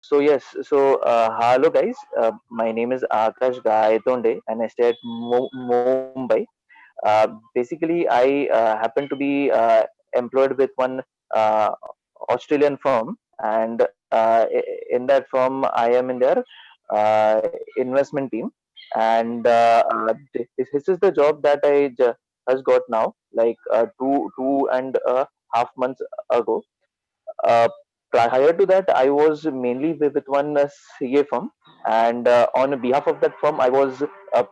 So yes, hello guys. My name is Akash Gaitonde, and I stay at Mumbai. Basically, I happen to be employed with one uh, Australian firm, and in that firm, I am in their investment team. And this is the job that I has got now, like two and a half months ago. Uh, Prior to that, I was mainly with one CA firm, and on behalf of that firm, I was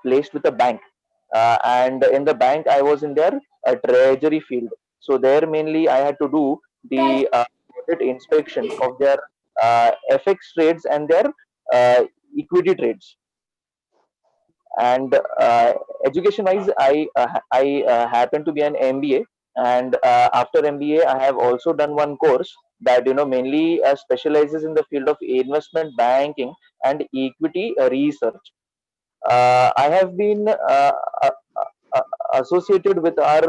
placed with a bank. And in the bank, I was in their treasury field. So there, mainly, I had to do the audit inspection of their FX trades and their uh, equity trades. And education wise, I happen to be an MBA, and after MBA I have also done one course that mainly specializes in the field of investment banking and equity research. I have been uh, uh, associated with our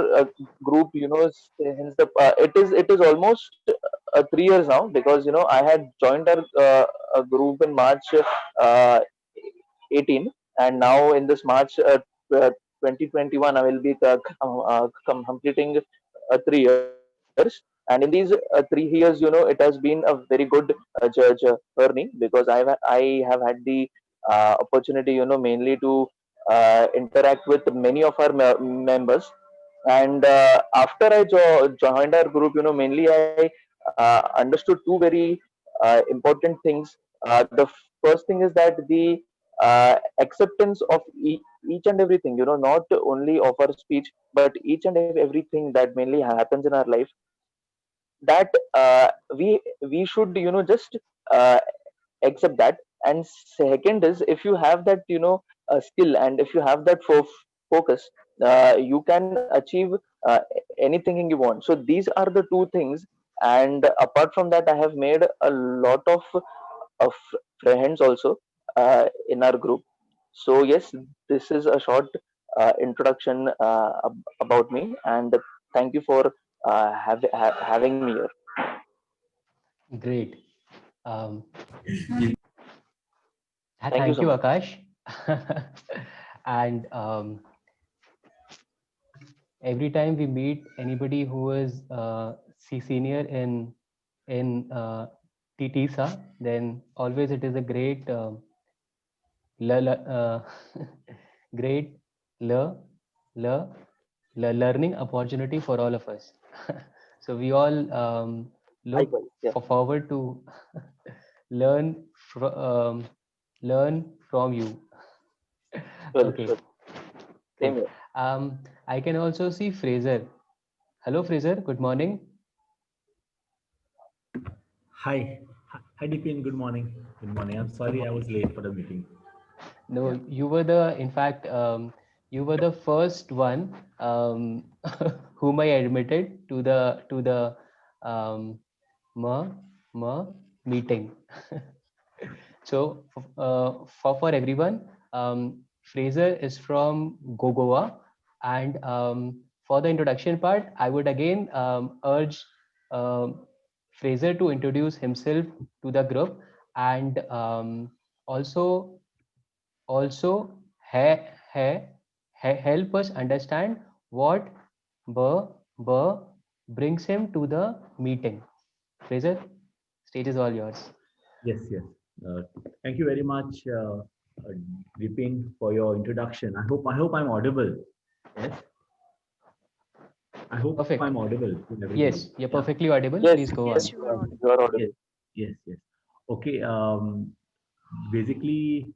group, since the it is almost 3 years now, because I had joined our a group in March uh, 18, and now in this March 2021, I will be completing 3 years. And in these 3 years, it has been a very good journey, because I have had the opportunity, mainly to interact with many of our members. And after I joined our group, mainly I understood two very important things. The first thing is that the acceptance of each and everything, not only of our speech, but each and everything that mainly happens in our life, that we should just uh, accept that. And second is, if you have that skill, and if you have that focus, you can achieve uh, anything you want. So these are the two things. And apart from that, I have made a lot of friends also in our group. So yes, this is a short introduction about me, and thank you for having me here. Great. Um, Thank you Thank so you, much. Akash. And every time we meet anybody who is senior in TTSA, then always it is a great great le- le- learning opportunity for all of us. So we all look Likewise, yeah. forward to learn learn from you. Sure, Okay, sure. Same great. here. I can also see Fraser. Hello, Fraser. Good morning. Hi. Hi, Deepan. Good morning. Good morning. I'm Good sorry I morning. was late for the meeting. No, Yeah. you were in fact, you were the first one whom I admitted to the um, ma, meeting. So, for everyone, Fraser is from Goa, and for the introduction part, I would again urge um, Fraser to introduce himself to the group, and also also he, he, help us understand what B, B brings him to the meeting. Fraser, stage is all yours. Yes, yes. Uh, Thank you very much, Deepan, for your introduction. I hope I'm audible. Yes. I hope I'm Perfect. audible to everybody. Yes, you're Yeah. perfectly audible. Yes, Please go yes, on. Yes, you are you audible. are Yes. audible. Yes. Yes. Okay. Basically,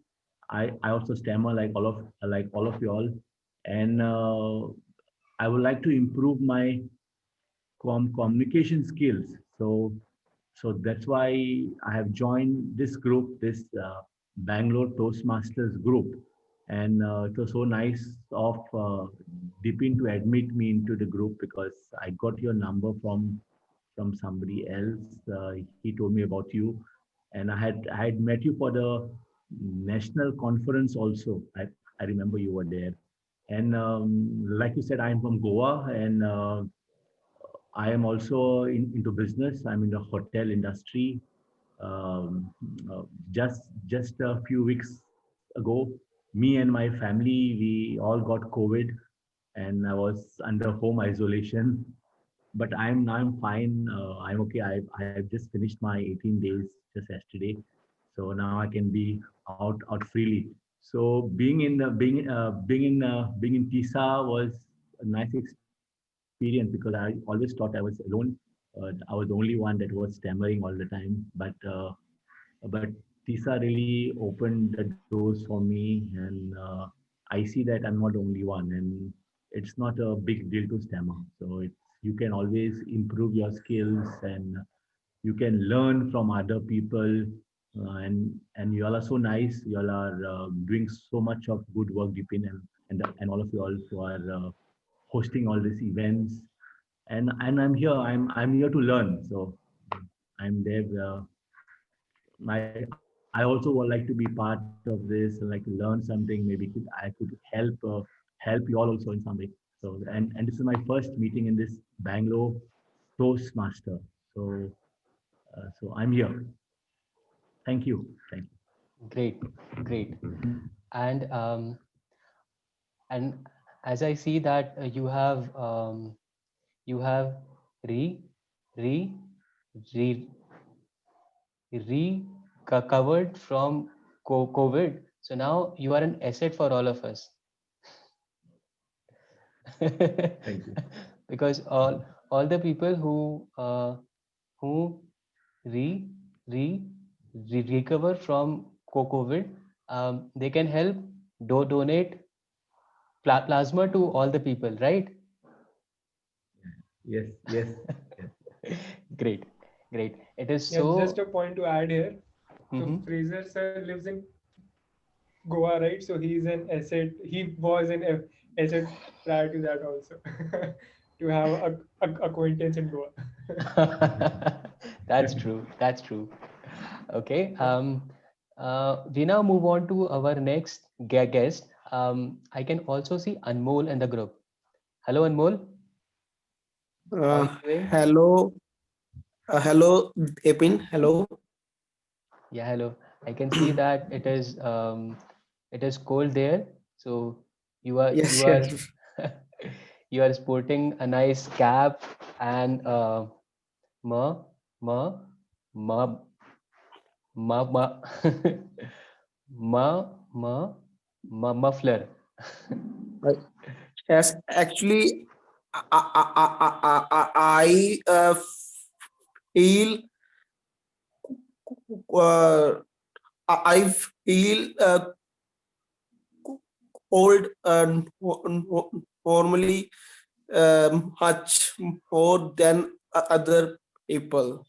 I also stammer like all of you all, and I would like to improve my communication skills. So that's why I have joined this group, this Bangalore Toastmasters group, and it was so nice of Deepin to admit me into the group because I got your number from somebody else. He told me about you, and I had met you for the national conference also. I remember you were there, and like you said, I'm from Goa, and I am also into business. I'm in the hotel industry. Um, just a few weeks ago, me and my family, we all got COVID, and I was under home isolation. But I'm fine. I'm okay. I have just finished my 18 days just yesterday, so now I can be out freely. So being in TISA was a nice experience because I always thought I was alone. I was the only one that was stammering all the time, but TISA really opened the doors for me, and I see that I'm not the only one, and it's not a big deal to stammer. So you can always improve your skills, and you can learn from other people, and you all are so nice. You all are doing so much of good work, Deepin, and all of you all who are hosting all these events. And I'm here. I'm here to learn. So I'm there. I also would like to be part of this, like learn something. Maybe I could help you all also in some way. So and this is my first meeting in this Bangalore Toastmaster. So I'm here. Thank you. Thank you. Great, great. And and as I see that you have re re re recovered from COVID. So now you are an asset for all of us. Thank you. Because all the people who re re recover from COVID, they can help donate plasma to all the people, right? Yes. Yes. Yes. Great, great. It is Yeah, just so. a point to add here. So Mhm. Fraser sir lives in Goa, right? So he's an asset. He was an asset prior to that also, to have a acquaintance in Goa. That's true. That's true. Okay. We now move on to our next guest. I can also see Anmol in the group. Hello, Anmol. How are Uh, you doing? hello, hello, Epin. Hello. Yeah, hello. I can see that it is cold there. So you Yes, are yes. you are sporting a nice cap and ma ma ma ma ma ma ma muffler. Uh, Yes, actually, I feel uh, I feel cold normally much more than other people.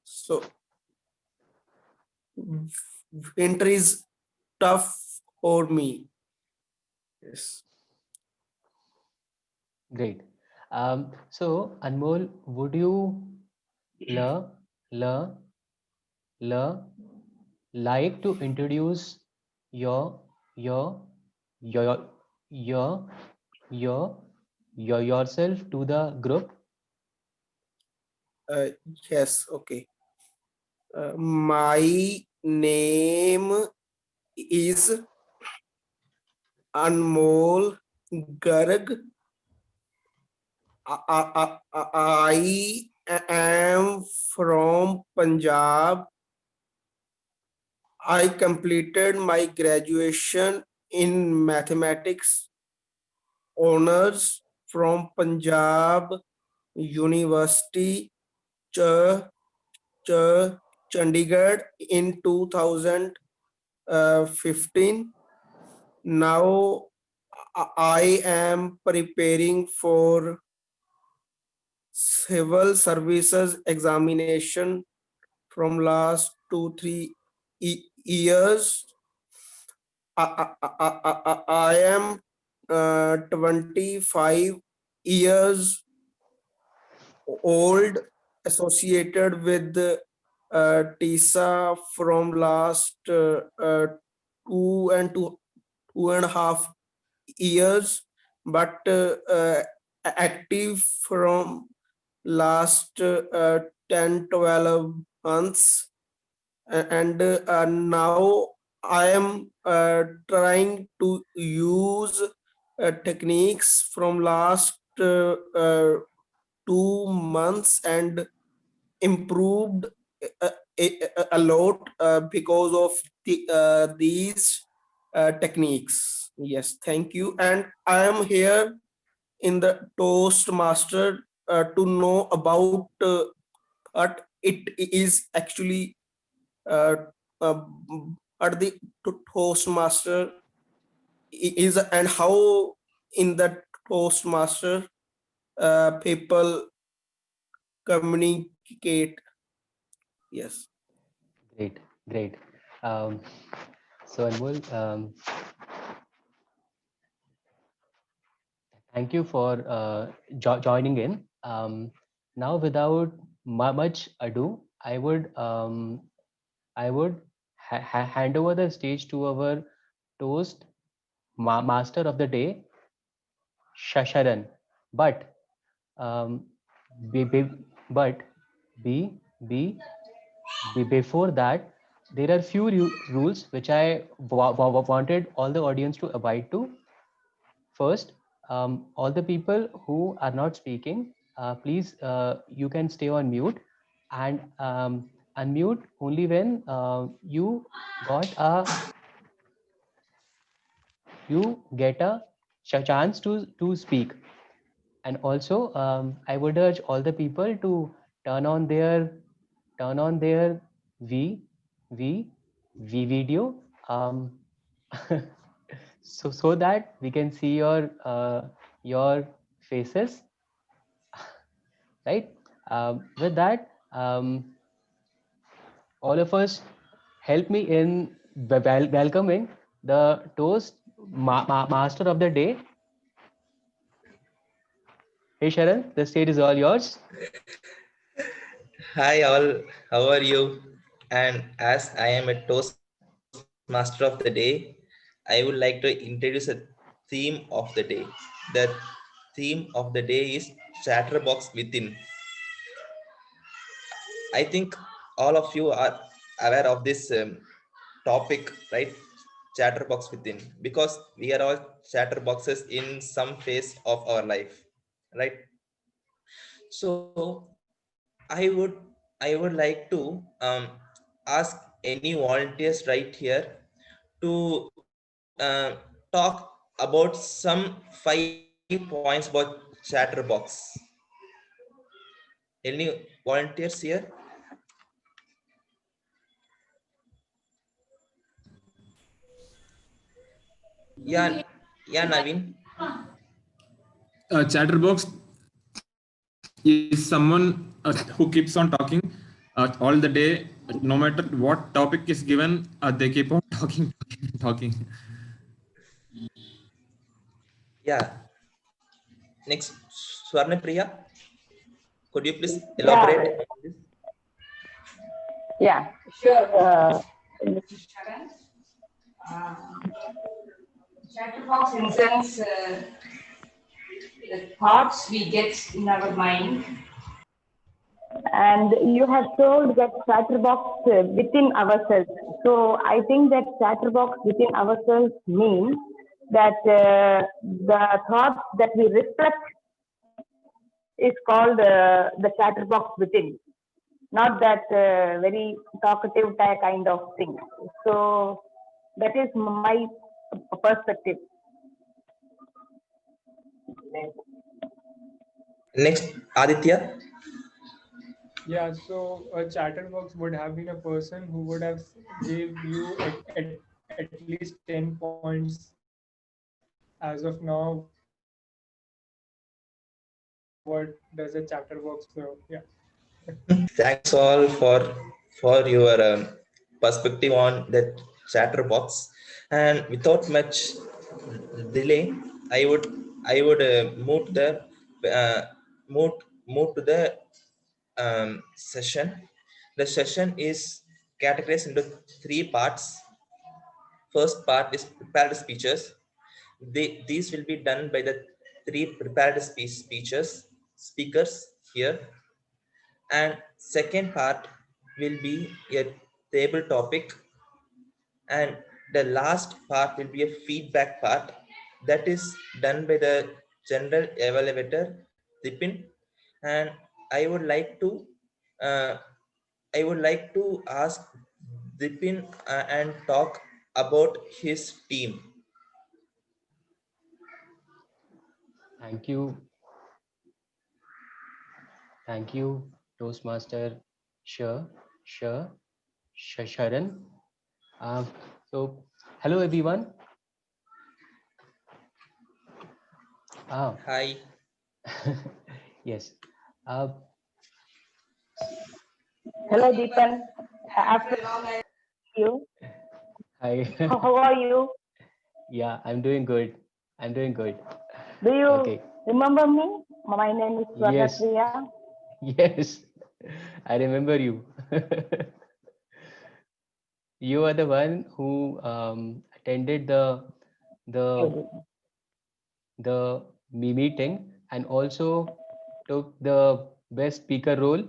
So winter is tough for me. Yes. Great. So Anmol, would you la la la like to introduce your your your your your yourself to the group? Uh, yes. Okay. My name is Anmol Garg. I am from Punjab. I completed my graduation in mathematics honors from Punjab University, Ch- Ch- Chandigarh in 2015. Now I am preparing for civil services examination from last 2 3 years. I am 25 years old, associated with TISA from last 2.5 years, but active from last 10 12 months, and now I am trying to use techniques from last 2 months and improved a lot because of these techniques. Yes, thank you. And I am here in the Toastmaster to know about what it is actually uh, uh, what the Toastmaster is and how in the Toastmaster people communicate. Yes. Great, great. Um, so Anmol, thank you for joining in. Now, without much ado, I would hand over the stage to our toast master of the day, Shasharan. But um, be, be, but be, be, before that, there are few rules which I wanted all the audience to abide to. First, all the people who are not speaking, please, you can stay on mute and unmute only when got a you get a chance to speak. And also, I would urge all the people to turn on their turn on their v v v video, so that we can see your faces, right? With that, all of us help me in welcoming the toast master of the day. Hey Sharan, the stage is all yours. Hi all, how are you? And as I am a Toastmaster of the day, I would like to introduce a theme of the day. The theme of the day is Chatterbox Within. I think all of you are aware of this topic, right? Chatterbox Within, because we are all chatterboxes in some phase of our life, right? So I would like to ask any volunteers right here to talk about some 5 points about Chatterbox. Any volunteers here? Yeah, yeah, Naveen. Chatterbox is someone who keeps on talking all the day, no matter what topic is given. They keep on talking, talking. Yeah. Next, Swarnapriya. Could you please Yeah, elaborate on this? yeah, sure. Mr. Sharan. Uh, Chatterbox in sense, the thoughts we get in our mind. And you have told that chatterbox within ourselves. So I think that chatterbox within ourselves means that the thoughts that we reflect is called the chatterbox within, not that very talkative kind of thing. So that is my perspective. Next, Aditya. Yeah, so a chatterbox would have been a person who would have gave you at least 10 points as of now. What does a chatterbox do? Yeah. Thanks all for your perspective on the Chatterbox. And without much delay, I would uh, move move to the session. The session is categorized into 3 parts. First part is prepared speeches. These will be done by the 3 prepared speakers here. And second part will be a table topic, and the last part will be a feedback part that is done by the general evaluator Dipin. And I would like to uh, ask Dipin and talk about his team. Thank you. Thank you, Toastmaster Sharan. So, hello everyone. Ah, Hi. yes. Hello, Deepan. After you, Hi. how are you? Yeah, I'm doing good. I'm doing good. Do you Okay. remember me? My name is Yes. Swarnapriya. Yes. I remember you. You are the one who attended the the meeting and also took the best speaker role.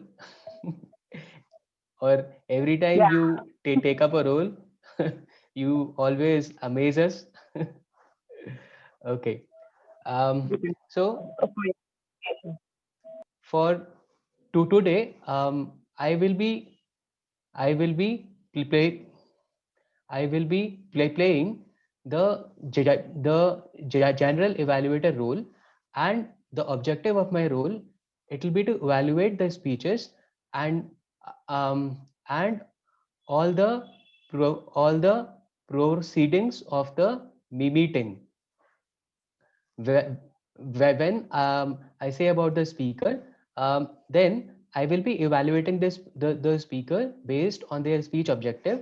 Or every time Yeah. you take up a role, you always amaze us. Okay. So for today, I will be play I will be playing the general evaluator role, and the objective of my role, it will be to evaluate the speeches and and all the all the proceedings of the meeting. When I say about the speaker, then I will be evaluating the speaker based on their speech objective.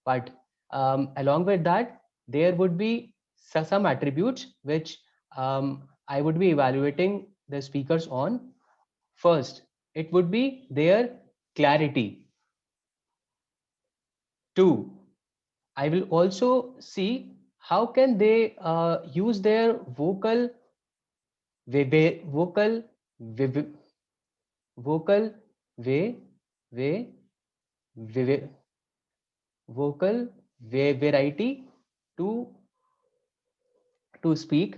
But along with that, there would be some attributes which I would be evaluating the speakers on. First, it would be their clarity. Two, I will also see how can they use their vocal vi- vocal way way vi- vocal variety to speak.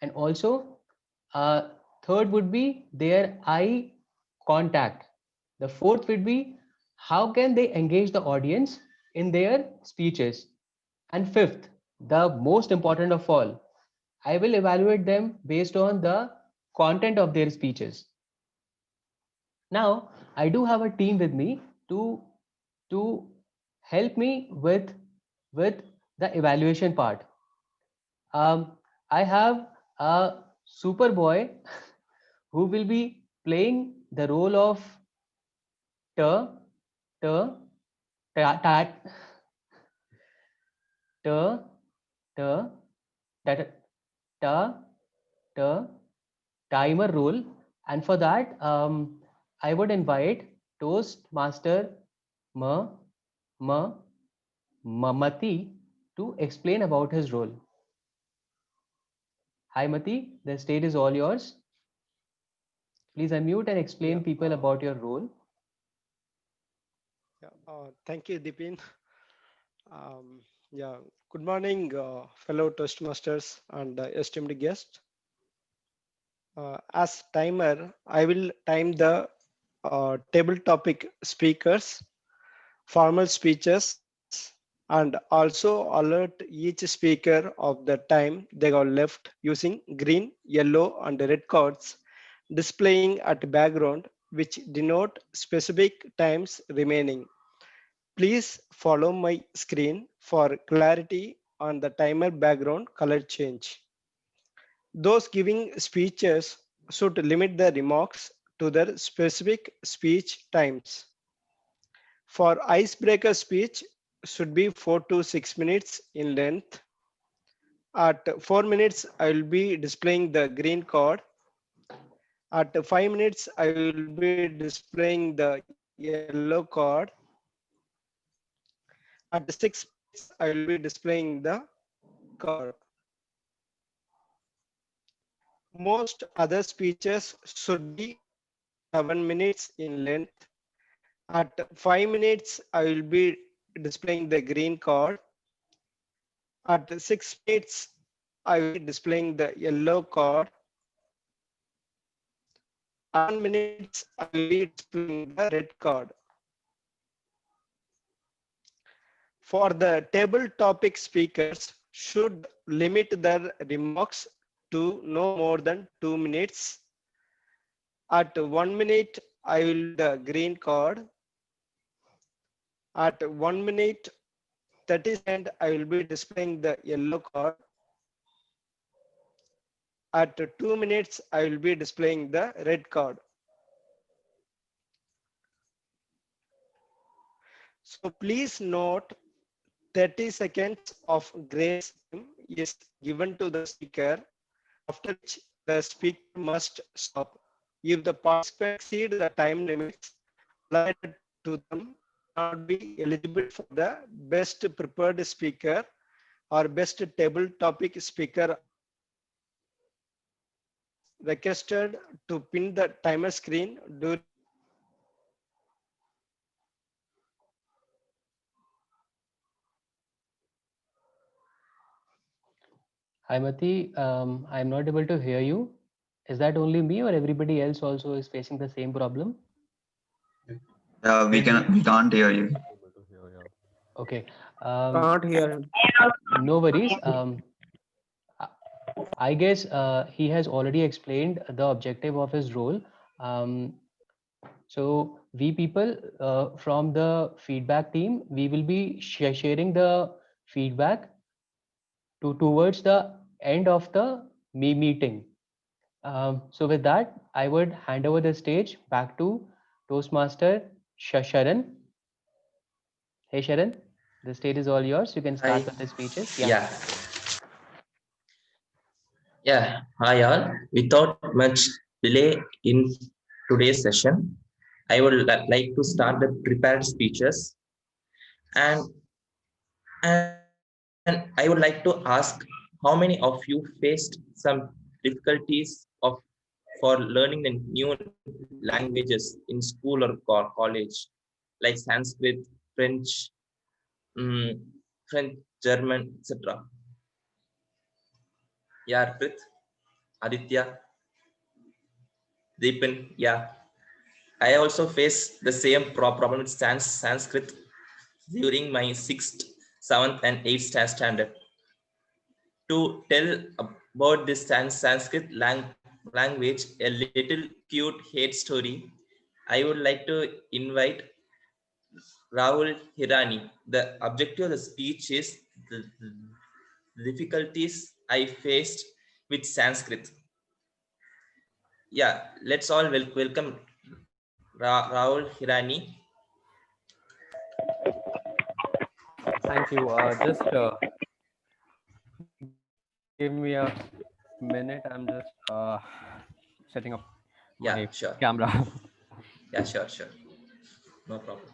And also third would be their eye contact. The fourth would be how can they engage the audience in their speeches. And fifth, the most important of all, I will evaluate them based on the content of their speeches. Now, I do have a team with me to help me with the evaluation part. I have a super boy who will be playing the role of t t ta, ta, t t ta, ta, ta, timer role. And for that, I would invite Toastmaster Ma Ma Mamati to explain about his role. Hi Mati, the stage is all yours. Please unmute and Yeah, explain people about your role. thank you, Dipin. Yeah, good morning, fellow Toastmasters and esteemed guests. As timer, I will time the table topic speakers, formal speeches, and also alert each speaker of the time they got left using green, yellow, and red cards displaying at background, which denote specific times remaining. Please follow my screen for clarity on the timer background color change. Those giving speeches should limit their remarks to their specific speech times. For icebreaker speech should be 4 to 6 minutes in length. At 4 minutes, I will be displaying the green card. At 5 minutes, I will be displaying the yellow card. At 6 minutes, I will be displaying the card. Most other speeches should be 7 minutes in length. At 5 minutes, I will be displaying the green card. At 6 minutes, I will be displaying the yellow card. At 1 minute, I will be displaying the red card. For the table topic speakers should limit their remarks to no more than 2 minutes. At 1 minute, I will the green card. At 1 minute 30 seconds, I will be displaying the yellow card. At 2 minutes, I will be displaying the red card. So please note 30 seconds of grace is given to the speaker, after which the speaker must stop. If the participants exceed the time limits allotted to them, not be eligible for the best prepared speaker or best table topic speaker. Requested to pin the timer screen during Hi Mati, I'm not able to hear you. Is that only me or everybody else also is facing the same problem? We can't hear you. Okay. Can't hear him. No worries. I guess he has already explained the objective of his role. So we people from the feedback team, we will be sharing the feedback towards the end of the meeting. So with that, I would hand over the stage back to Toastmaster Sharan. Hey Sharan, the stage is all yours. You can start Hi. with the speeches. Yeah. Hi all. Without much delay in today's session, I would like to start the prepared speeches, and and I would like to ask how many of you faced some difficulties of for learning the new languages in school or college, like Sanskrit, French, French, German, etc. Yeah, Arpit, Aditya, Deepan, yeah. I also face the same problem with Sanskrit during my 6th, 7th, and 8th standard. To tell about this Sanskrit language, a little cute hate story, I would like to invite Rahul Hirani. The objective of the speech is the difficulties I faced with Sanskrit. Yeah, let's all welcome Rahul Hirani. Thank you. Just give me a minute. I'm just setting up my camera. Yeah, sure. No problem.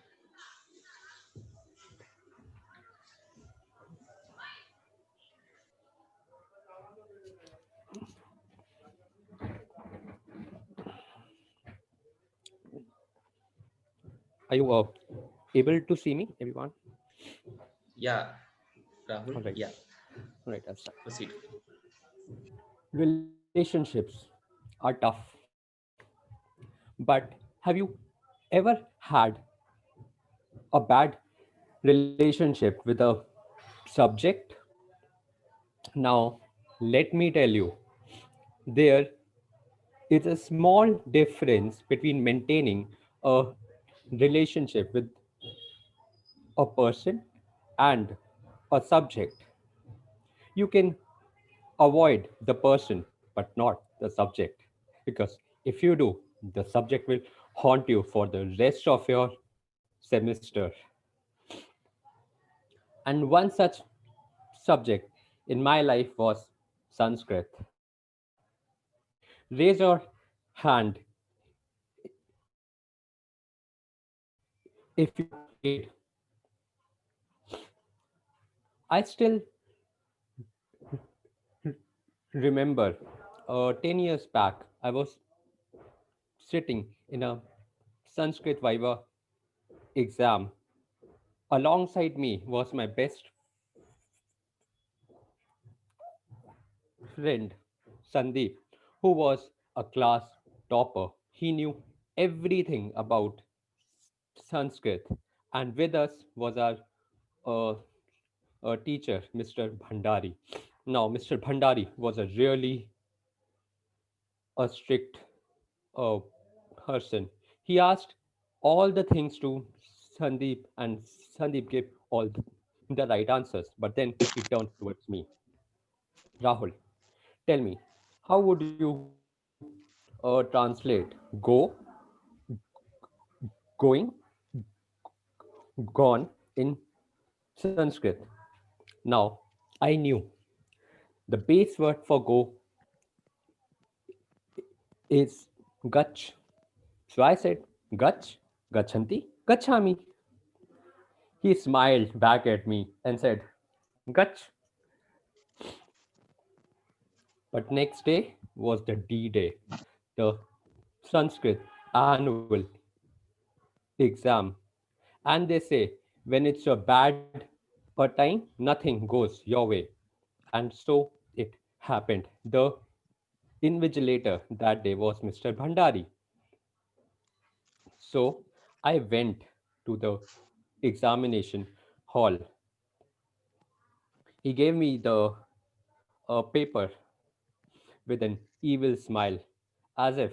Are you able to see me, everyone? Yeah, Rahul. All right. Yeah. All right, I'll start. Proceed. Relationships are tough. But have you ever had a bad relationship with a subject? Now, let me tell you, there is a small difference between maintaining a relationship with a person and a subject. You can avoid the person but not the subject, because if you do, the subject will haunt you for the rest of your semester. And one such subject in my life was Sanskrit. Raise your hand if you hated. I still remember 10 years back, I was sitting in a Sanskrit Viva exam. Alongside me was my best friend Sandeep, who was a class topper. He knew everything about Sanskrit, and with us was our uh, teacher, Mr. Bhandari. Now, Mr. Bhandari was a really a strict uh, person. He asked all the things to Sandeep, and Sandeep gave all the right answers. But then he turned towards me. Rahul, tell me, how would you translate go, going, gone in Sanskrit? Now, I knew the base word for go is gach. So I said, gach, gachanti, gachami. He smiled back at me and said, gach. But next day was the D Day, the Sanskrit annual exam. And they say, when it's a bad a time, nothing goes your way. And so it happened. The invigilator that day was Mr. Bhandari. So I went to the examination hall. He gave me the paper with an evil smile, as if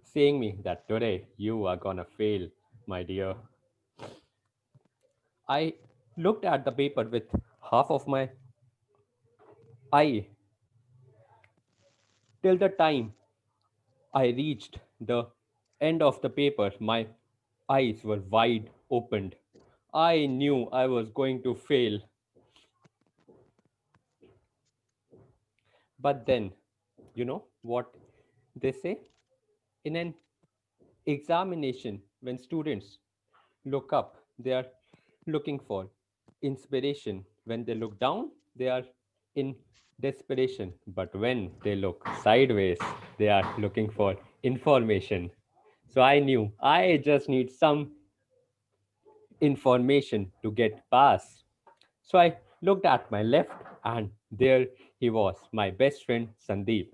saying me that today you are gonna fail, my dear. I looked at the paper with half of my eye till the time I reached the end of the paper. My eyes were wide opened. I knew I was going to fail. But then, you know what they say? In an examination, when students look up, they are looking for inspiration. When they look down, they are in desperation. But when they look sideways, they are looking for information. So I knew I just need some information to get past. So I looked at my left, and there he was, my best friend Sandeep.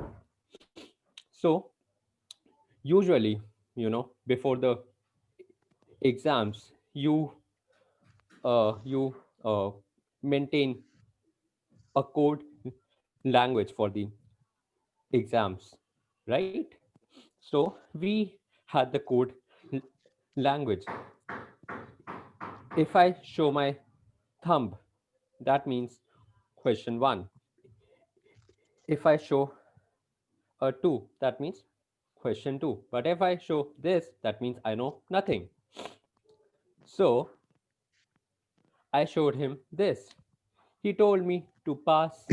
So usually, before the exams, you maintain a code language for the exams, right? So we had the code language. If I show my thumb, that means question one. If I show a two, that means question two. But if I show this, that means I know nothing. So I showed him this. He told me to pass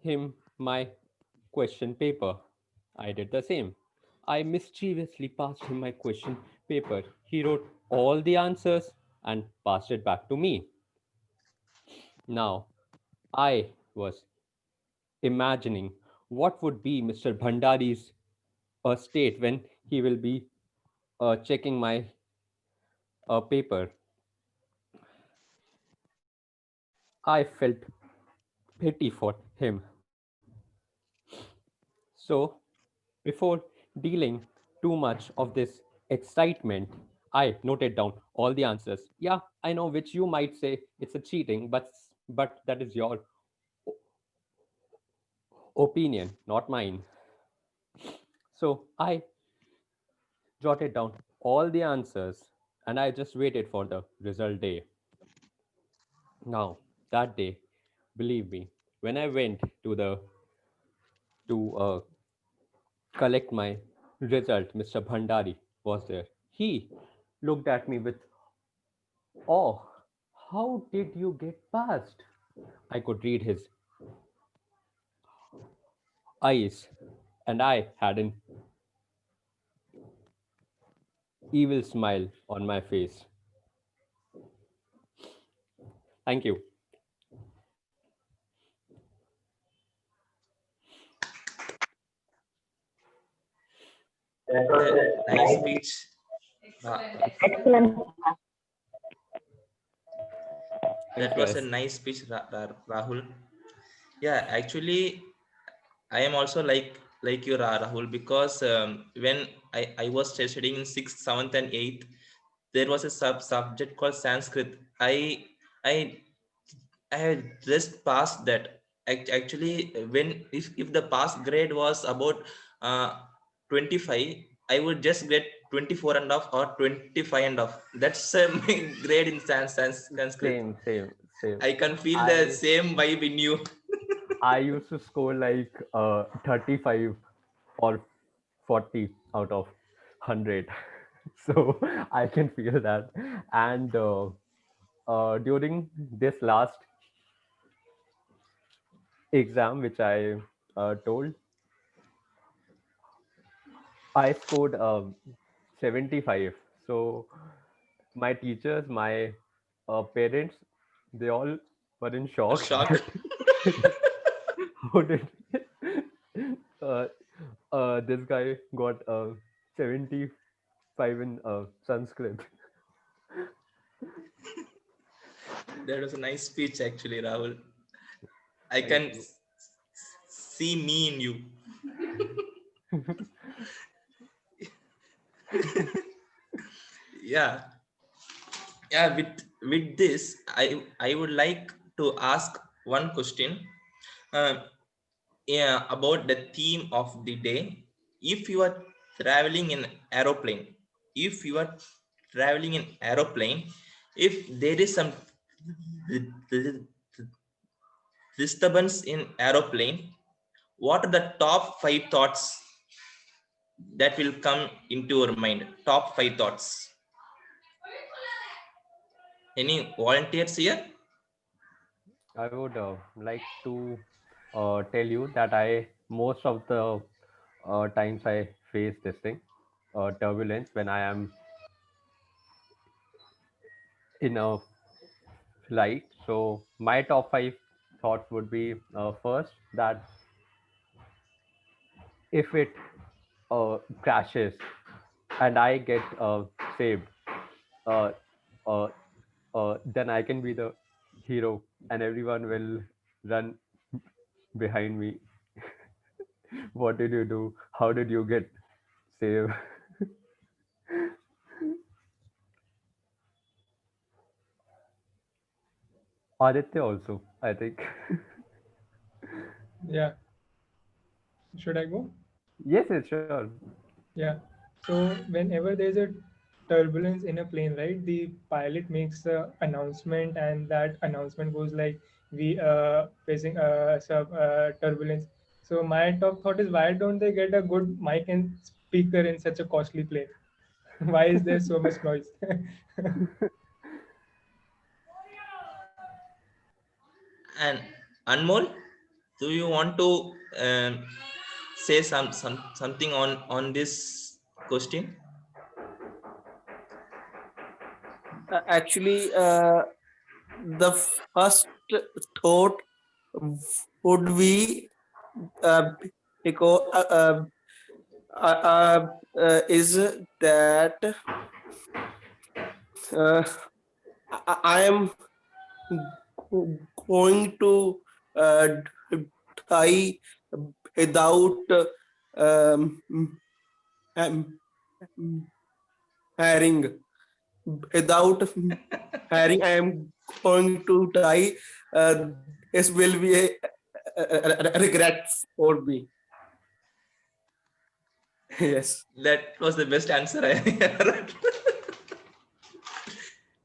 him my question paper. I did the same. I mischievously passed him my question paper. He wrote all the answers and passed it back to me. Now, I was imagining what would be Mr. Bhandari's state when he will be checking my paper. I felt pity for him. So, before dealing too much of this excitement, I noted down all the answers. Yeah, I know which you might say it's a cheating, but that is your opinion, not mine. So I jotted down all the answers and I just waited for the result day. Now, that day, believe me, when I went to collect my result, Mr. Bhandari was there. He looked at me with awe. How did you get past? I could read his eyes, and I had an evil smile on my face. Thank you. That was a nice speech Excellent. That was a nice speech, Rahul. Yeah, actually, I am also like you, Rahul, because when I was studying in 6th, 7th, and 8th, there was a subject called Sanskrit. I had just passed that. Actually, when if the pass grade was about 25, I would just get 24 and off or 25 and off. That's my grade in Sanskrit. Same. I can feel the same vibe in you. I used to score like 35 or 40 out of 100. So I can feel that. And during this last exam, which I told, I scored 75. So my teachers, my parents, they all were in shock. Shock. that how did this guy got 75 in Sanskrit? That was a nice speech, actually, Rahul. I can see me in you. Yeah. With this, I would like to ask one question. About the theme of the day. If you are traveling in aeroplane, if there is some disturbance in aeroplane, what are the top 5 thoughts that will come into your mind? Top 5 thoughts. Any volunteers here? I would like to tell you that most of the times I face this thing, turbulence, when I am in a flight. So my top 5 thoughts would be first, that if it crashes and I get saved, uh, uh, then I can be the hero and everyone will run behind me. What did you do? How did you get saved? Aditya also, I think. Yeah. Should I go? Yes, sure. Yeah. So whenever there's a turbulence in a plane, right, the pilot makes a announcement, and that announcement goes like, we facing turbulence. So my top thought is, why don't they get a good mic and speaker in such a costly plane? Why is there so much noise? And Anmol, do you want to say something on this question? Actually, the first thought would be because is that I am going to die without hiring. Without hiring, I am going to die. This will be a regret for me. Yes. That was the best answer I ever heard.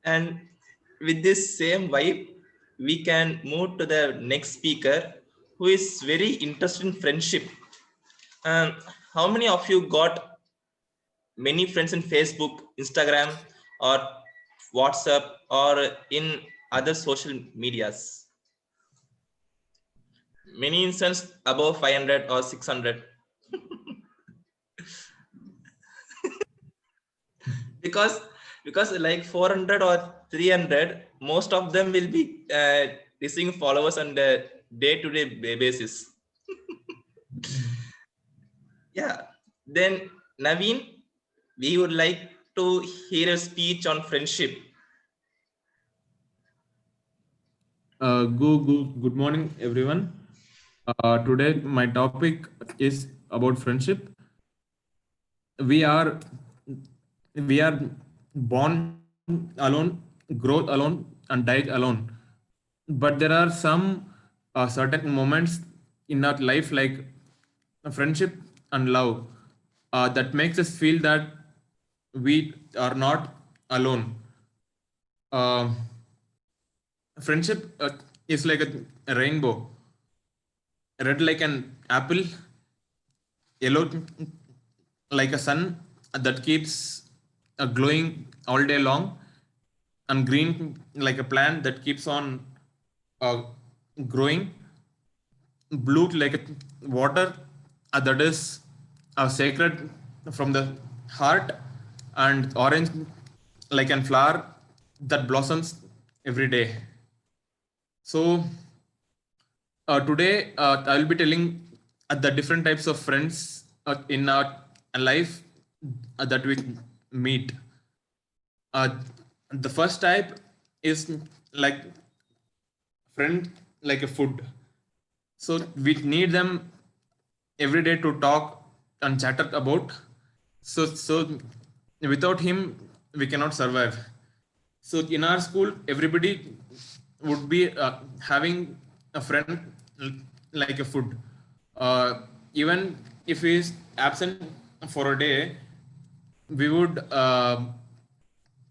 And with this same vibe, we can move to the next speaker, who is very interested in friendship. How many of you got many friends in Facebook, Instagram, or WhatsApp, or in other social medias? Many instances above 500 or 600. because like 400 or 300, most of them will be receiving followers on the day-to-day basis. Yeah. Then Naveen, we would like to hear a speech on friendship. Good morning, everyone. Today, my topic is about friendship. We are we are born alone, growth alone, and die alone. But there are some certain moments in our life, like friendship and love, that makes us feel that we are not alone. Uh, Friendship is like a rainbow, red like an apple, yellow like a sun that keeps glowing all day long, and green like a plant that keeps on uh, growing, blue like a water that is sacred from the heart, and orange like an flower that blossoms every day. So today I will be telling the different types of friends in our life that we meet. Uh, the first type is like friend like a food. So we need them every day to talk and chatter about. So without him we cannot survive. So in our school, everybody would be having a friend like a food. Even if he is absent for a day, we would uh,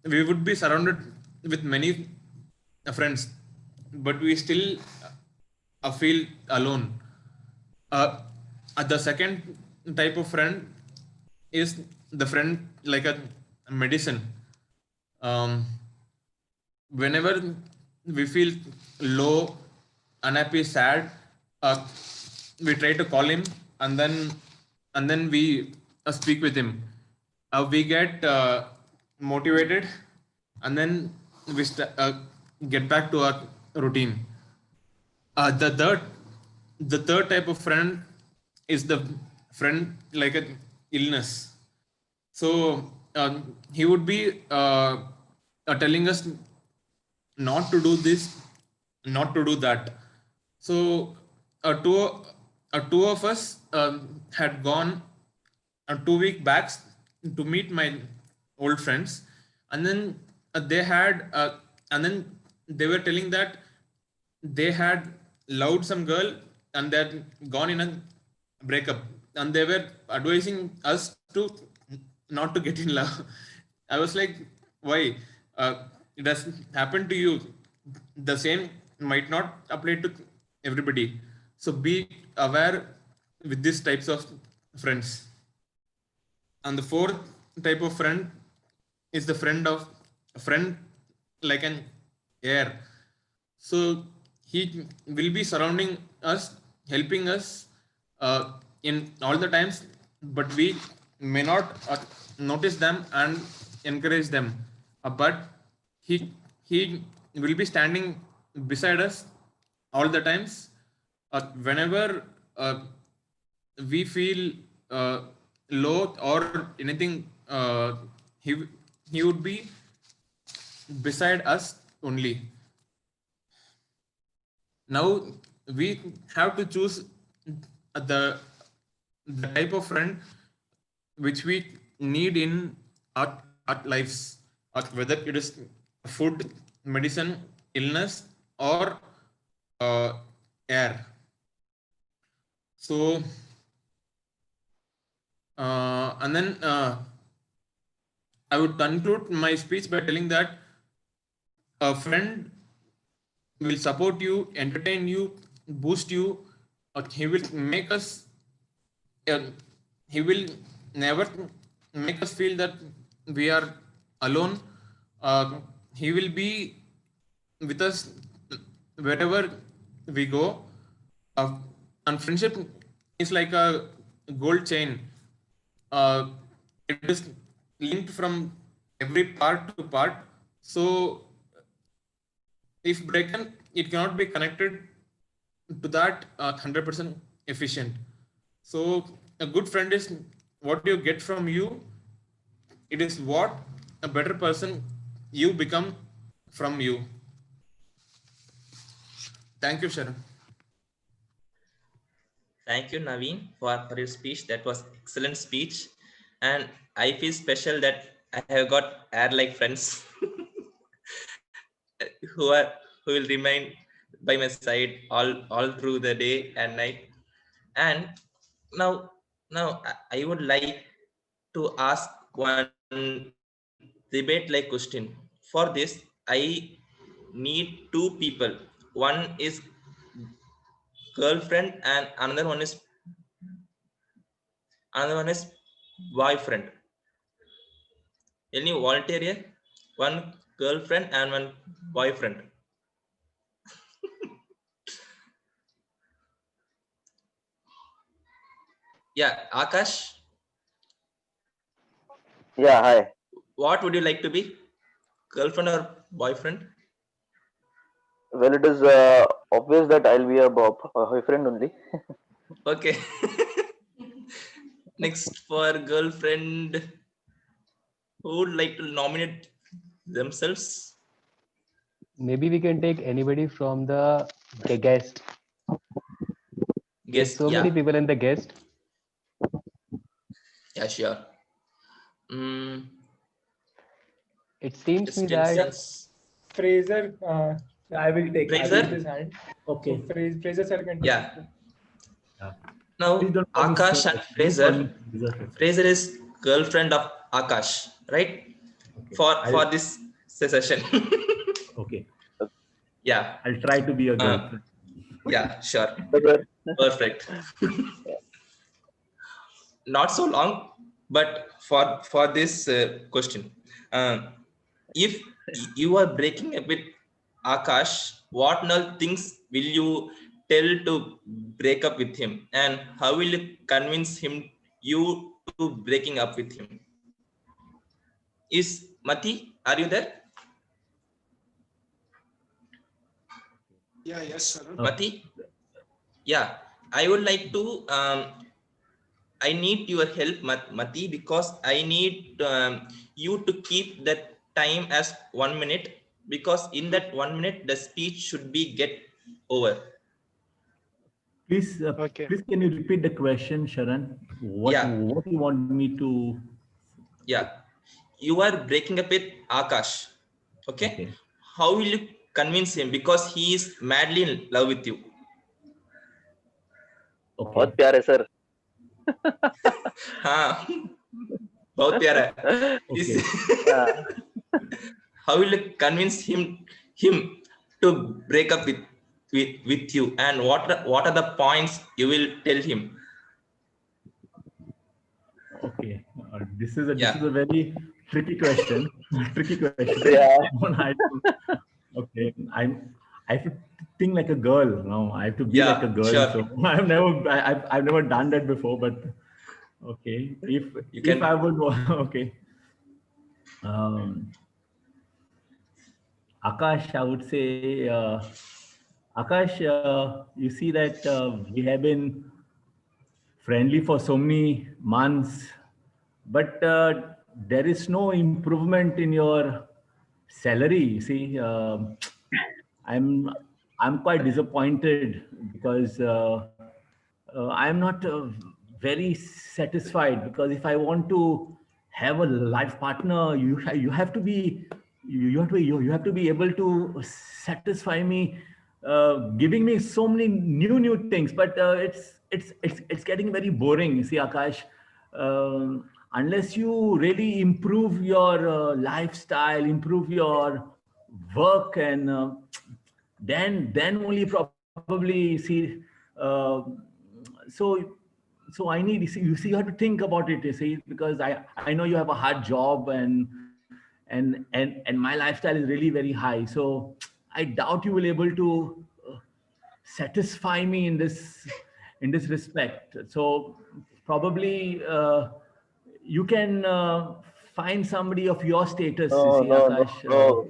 we would be surrounded with many friends, but we still feel alone. Uh, the second type of friend is the friend like a medicine. Um, Whenever we feel low, unhappy, sad, uh, we try to call him, and then we speak with him. We get motivated, and then we get back to our routine. Uh, the third the third type of friend is the friend like an illness. So he would be telling us not to do this, not to do that. So two of us had gone 2 week back to meet my old friends, and then and then they were telling that they had loved some girl and they had gone in a breakup, and they were advising us to not to get in love. I was like, why? It has happened to you. The same might not apply to everybody. So be aware with these types of friends. And the fourth type of friend is the friend like an air. So he will be surrounding us, helping us in all the times, but we may not notice them and encourage them. But he will be standing beside us all the times. Whenever we feel low or anything, he he would be beside us only. Now we have to choose the type of friend which we need in our lives, whether it is food, medicine, illness, or air. So and then I would conclude my speech by telling that a friend will support you, entertain you, boost you. He will make us, uh, he will never make us feel that we are alone. He will be with us wherever we go. And friendship is like a gold chain. It is linked from every part to part. So if broken, it cannot be connected to that 100% efficient. So a good friend is what you get from you it is what a better person you become from you. Thank you, Sharan. Thank you, Naveen, for your speech. That was excellent speech. And I feel special that I have got air-like friends who will remain by my side all through the day and night. And now I would like to ask one debate-like question. For this, I need two people. One is girlfriend and another one is boyfriend. Any volunteer here? One girlfriend and one boyfriend. Yeah, Akash, Yeah, hi. what would you like to be? Girlfriend or boyfriend? Well, it is obvious that I'll be a boyfriend only. Okay. Next, for girlfriend, who would like to nominate themselves? Maybe we can take anybody from the guest. There's Guess, so many people in the guest. Yeah, sure. It seems Just me 10 that cents. Fraser, I will take. Fraser? his hand. Okay. So Fraser sir can take Yeah. Yeah. Now, Please don't call me Akash sir. and Please call Fraser. me Fraser first. Fraser is girlfriend of Akash, right? Okay. For this session. Okay. Yeah. I'll try to be a girlfriend. Yeah, sure. Okay. Perfect. Not so long, but for this question, if you are breaking up with Akash, what all things will you tell to break up with him, and how will you convince him you to breaking up with him? Is Mati, are you there? Yeah, yes, sir. Mati? Yeah, I would like to I need your help, Mati, because I need you to keep that time as 1 minute, because in that 1 minute the speech should be get over. Please, Okay. please, can you repeat the question, Sharan? What you want me to? Yeah, you are breaking up with Akash. Okay. How will you convince him, because he is madly in love with you? बहुत प्यार है sir. हाँ, बहुत प्यारा है. How will you convince him to break up with you, and what are the points you will tell him? Okay, this is a very tricky question. Tricky question. Yeah. Okay, I have to think like a girl. No, I have to be like a girl. Sure. So I've never done that before. But okay, if I would okay. Akash, I would say, Akash, you see that we have been friendly for so many months, but there is no improvement in your salary. You see, I'm quite disappointed because I'm not very satisfied, because if I want to have a life partner, you have to be you have to be able to satisfy me, giving me so many new things. But it's getting very boring. You see, Akash, unless you really improve your lifestyle, improve your work, and then only probably see. So I need, you have to think about it, you see, because I know you have a hard job, and my lifestyle is really very high. So I doubt you will able to satisfy me in this respect. So probably you can find somebody of your status. You see, Akash.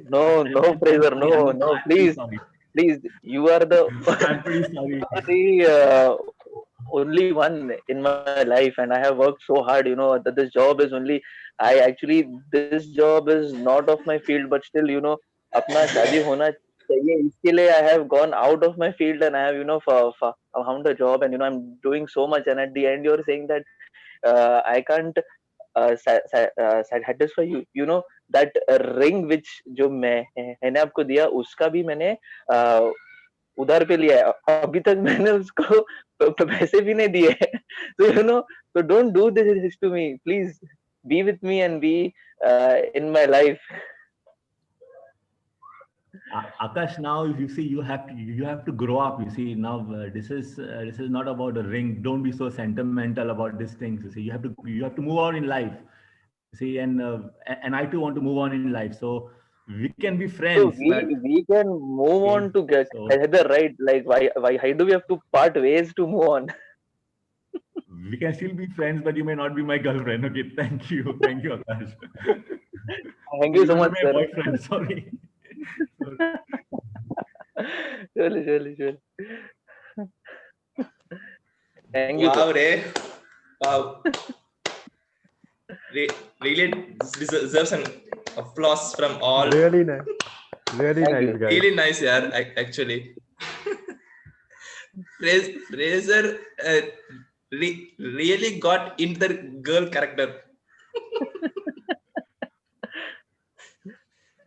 No, Fraser, no, please, please. You are the I'm pretty sorry. very only one in my life, and I have worked so hard. That this job is only. I actually this job is not of my field, but still, अपना शादी होना चाहिए. इसके लिए I have gone out of my field and I have found a job, and I'm doing so much. And at the end, you're saying that I can't satisfy you. That ring which जो मैंने आपको दिया उसका भी मैंने उधार पे लिया है. अभी तक मैंने उसको पैसे भी नहीं दिए. So don't do this to me, please. Be with me and be in my life. Akash, now you see you have to grow up. You see now this is not about a ring. Don't be so sentimental about these things. You see you have to move on in life. See, and I too want to move on in life. So we can be So friends. but we can move on together, right? Like why do we have to part ways to move on? we can still be friends, but you may not be my girlfriend. Okay, thank you, Akash. Thank you so will much, be my sir. boyfriend. Sorry. Surely. Thank you, Wow, sir. Ray. Wow. Really deserves an applause from all. Really nice. Really Thank nice, you. guys. Really nice, yeah, actually. Razor really got into the girl character.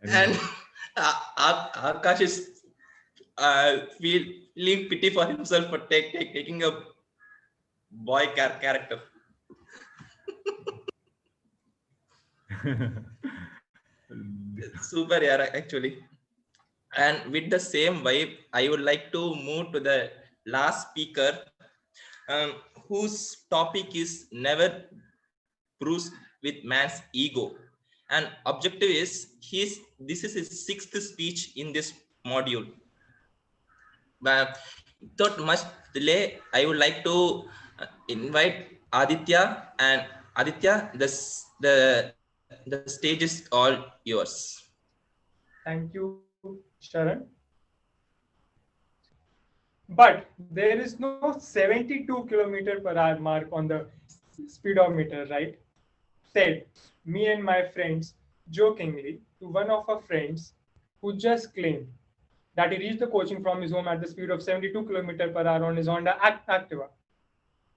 And Akash is feeling pity for himself for taking a boy character. Super, yeah, actually. And with the same vibe, I would like to move to the last speaker, whose topic is never bruised with man's ego. And objective is this is his 6th speech in this module. But without much delay, I would like to invite Aditya. And Aditya, the stage is all yours. Thank you, Sharan. But there is no 72 kilometer per hour mark on the speedometer, right? Said me and my friends jokingly to one of our friends who just claimed that he reached the coaching from his home at the speed of 72 kilometer per hour on his Honda Activa.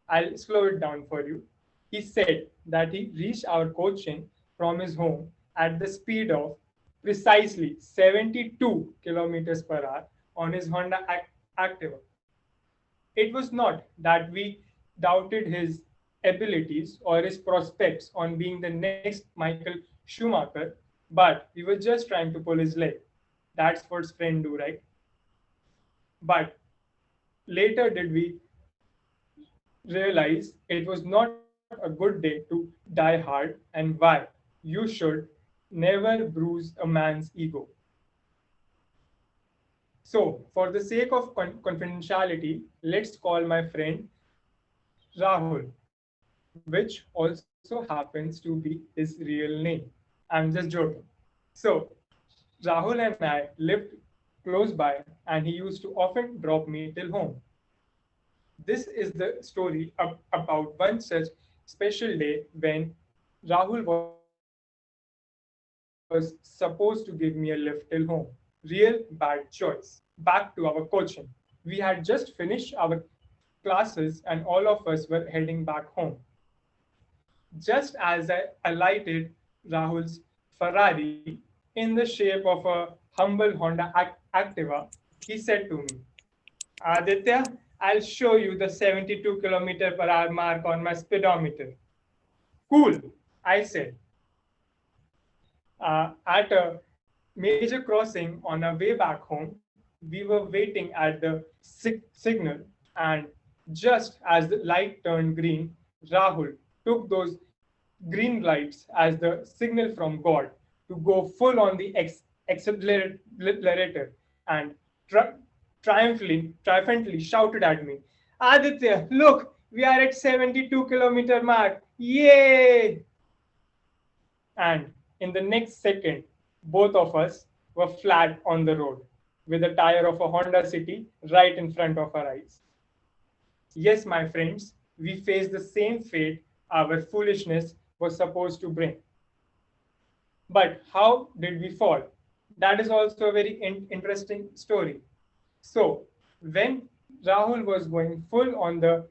I'll slow it down for you. He said that he reached our coaching from his home at the speed of precisely 72 kilometers per hour on his Honda Activa. It was not that we doubted his abilities or his prospects on being the next Michael Schumacher, but we were just trying to pull his leg. That's what friends do, right? But later did we realize it was not a good day to die hard, and why you should never bruise a man's ego. So, for the sake of confidentiality, let's call my friend Rahul, which also happens to be his real name. I'm just joking. So, Rahul and I lived close by, and he used to often drop me till home. This is the story about one such special day when Rahul was supposed to give me a lift till home. Real bad choice. Back to our coaching. We had just finished our classes and all of us were heading back home. Just as I alighted Rahul's Ferrari in the shape of a humble Honda Activa, he said to me, Aditya, I'll show you the 72 kilometer per hour mark on my speedometer. Cool, I said. At a major crossing on our way back home, we were waiting at the signal, and just as the light turned green, Rahul took those green lights as the signal from God to go full on the accelerator and triumphantly shouted at me, Aditya, look, we are at 72 kilometer mark. Yay! And in the next second, both of us were flat on the road with the tire of a Honda City right in front of our eyes. Yes, my friends, we face the same fate our foolishness was supposed to bring. But how did we fall? That is also a very interesting story. So, when Rahul was going full on the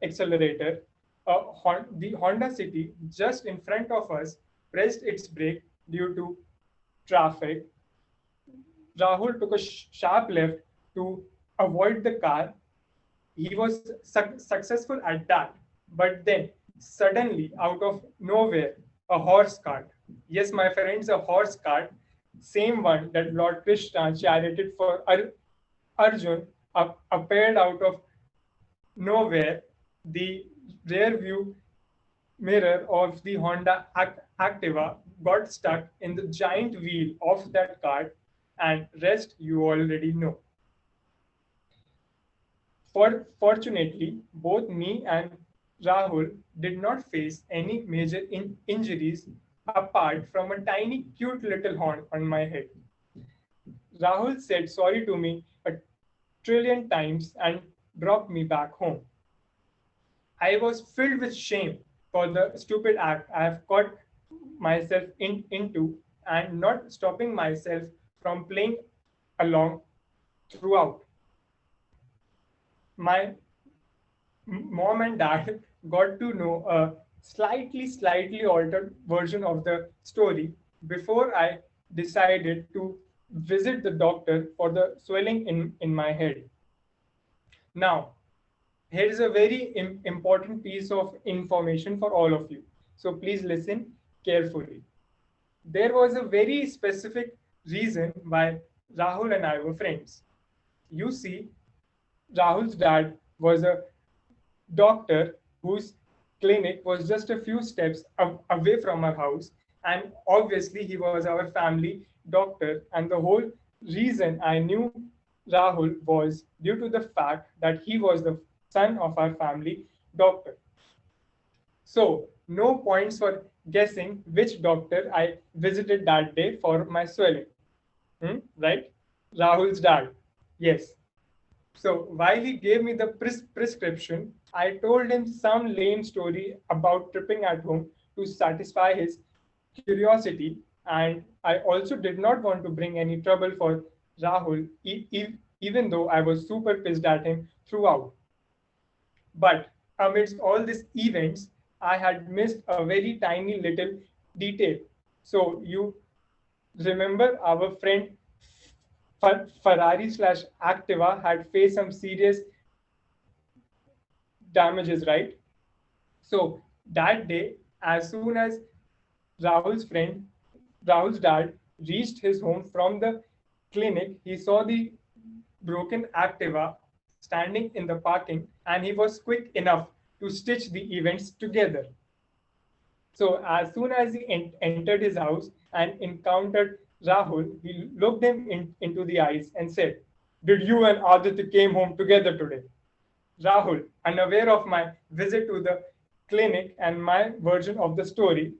accelerator, the Honda City just in front of us pressed its brake due to traffic. Rahul took a sharp left to avoid the car. He was successful at that. But then, suddenly, out of nowhere, a horse cart. Yes, my friends, a horse cart, same one that Lord Krishna charioted for Arjun, appeared out of nowhere. The rear view mirror of the Honda Activa got stuck in the giant wheel of that cart, and rest you already know. Fortunately, both me and Rahul did not face any major injuries apart from a tiny cute little horn on my head. Rahul said sorry to me a trillion times and dropped me back home. I was filled with shame for the stupid act I have caught myself into and not stopping myself from playing along throughout. My mom and dad got to know a slightly altered version of the story before I decided to visit the doctor for the swelling in my head. Now, here is a very important piece of information for all of you. So please listen carefully. There was a very specific reason why Rahul and I were friends. You see, Rahul's dad was a doctor whose clinic was just a few steps away from our house, and obviously he was our family doctor. And the whole reason I knew Rahul was due to the fact that he was the son of our family doctor. So no points for guessing which doctor I visited that day for my swelling. Right? Rahul's dad. Yes. So while he gave me the prescription, I told him some lame story about tripping at home to satisfy his curiosity. And I also did not want to bring any trouble for Rahul, even though I was super pissed at him throughout. But amidst all these events, I had missed a very tiny little detail. So you remember our friend Ferrari slash Activa had faced some serious damages, right? So that day, as soon as Rahul's dad reached his home from the clinic, he saw the broken Activa standing in the parking, and he was quick enough to stitch the events together. So as soon as he entered his house and encountered Rahul, he looked him into the eyes and said, "Did you and Aditya came home together today?" Rahul, unaware of my visit to the clinic and my version of the story,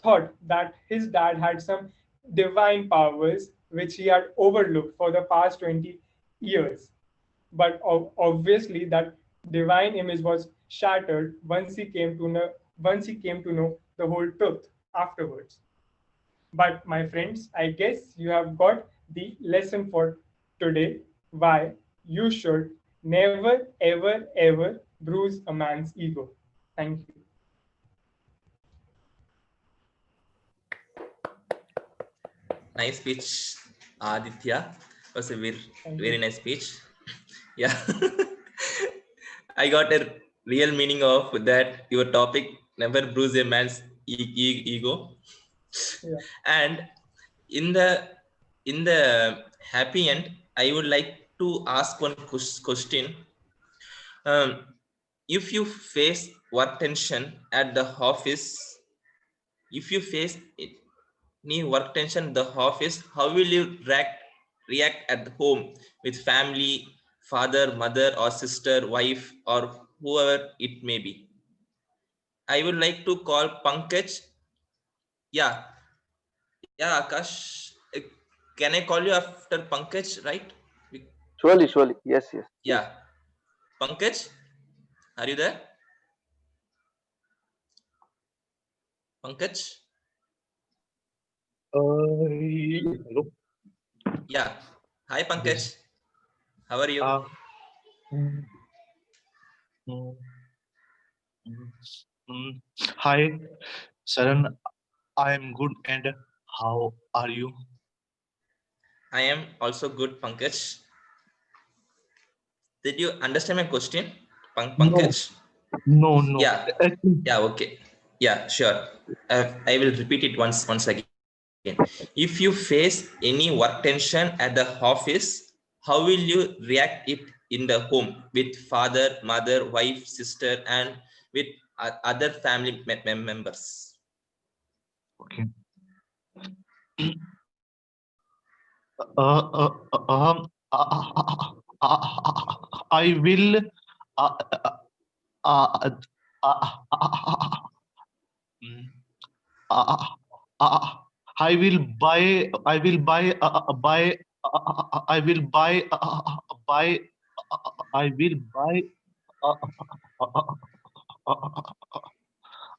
thought that his dad had some divine powers which he had overlooked for the past 20 years. But obviously, that divine image was shattered once he came to know the whole truth afterwards. But my friends, I guess you have got the lesson for today why you should never, ever, ever bruise a man's ego. Thank you. Nice speech, Aditya. Was a very nice speech. Yeah. I got a real meaning of that. Your topic, never bruise a man's ego. Yeah. And in the happy end, I would like to ask one question. If you face work tension at the office, if you face any work tension at the office, how will you react at home with family, father, mother, or sister, wife, or whoever it may be? I would like to call Pankaj. Yeah, Akash. Can I call you after Pankaj, right? Surely. Yes. Yeah, Pankaj. Are you there? Pankaj? Hello. Yeah. Hi, Pankaj. Yes. How are you? Mm, mm, mm, Hi, Saran. I am good. And how are you? I am also good, Pankaj. Did you understand my question, No, Pankaj? no. Yeah. Yeah. Okay. Yeah. Sure. I will repeat it once again. If you face any work tension at the office, how will you react it in the home with father, mother, wife, sister, and with other family members? Okay. Uh, uh, um, I will. Uh, uh, mm, uh, uh, I will buy. I will buy. Buy. I will buy. Buy. I will buy. Uh,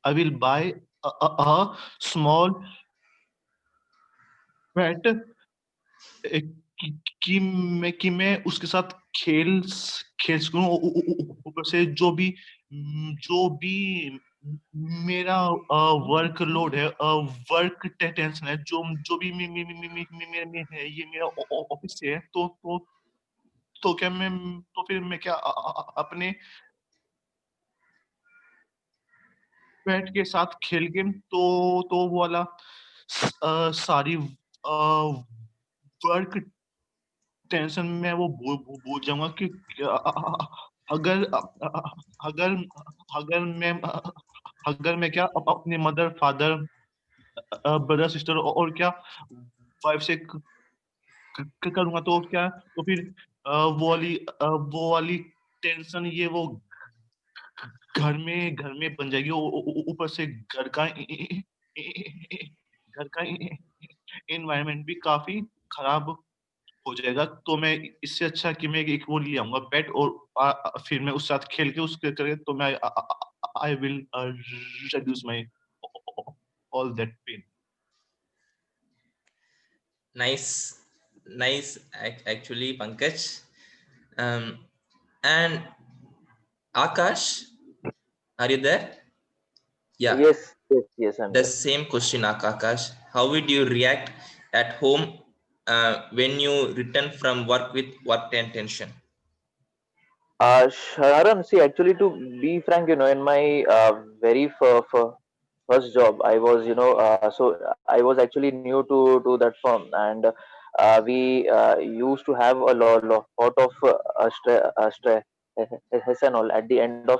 I will buy a small pet कि मैं उसके साथ खेल सकूं ऊपर से जो भी मेरा वर्कलोड है वर्क टेंशन है जो भी मेरे में है ये मेरा ऑफिस से है तो क्या मैं तो फिर मैं क्या अपने पेट के साथ खेल के तो वो वाला सारी वर्क टेंशन में वो भूल जाऊंगा कि अगर अगर अगर मैं क्या अपने मदर फादर ब्रदर सिस्टर और क्या वाइफ से करूंगा तो क्या तो फिर वो वाली टेंशन ये वो घर में बन जाएगी ऊपर से घर का एनवायरनमेंट भी काफी खराब हो जाएगा तो मैं इससे अच्छा कि मैं एक वो ले आऊंगा पेट और फिर मैं उस साथ खेल के उसके करे तो मैं I will reduce my all that pain. Nice, actually, Pankaj. And Akash, are you there? Yeah. Yes, I'm The there. same question, Akash. How would you react at home when you return from work with work tension? Sharon, see, actually, to be frank, in my very first job, I was, so I was actually new to that firm, and we used to have a lot of stress and all at the end of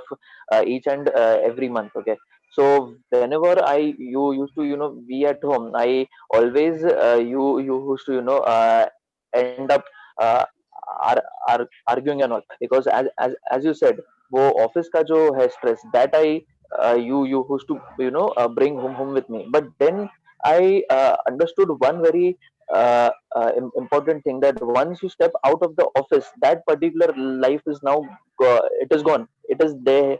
each and every month. Okay, so whenever you used to, be at home, I always you used to, end up. Uh, arguing and all because as you said वो office का जो है stress that I you used to bring home with me but then I understood one very important thing that once you step out of the office that particular life is now it is gone it is there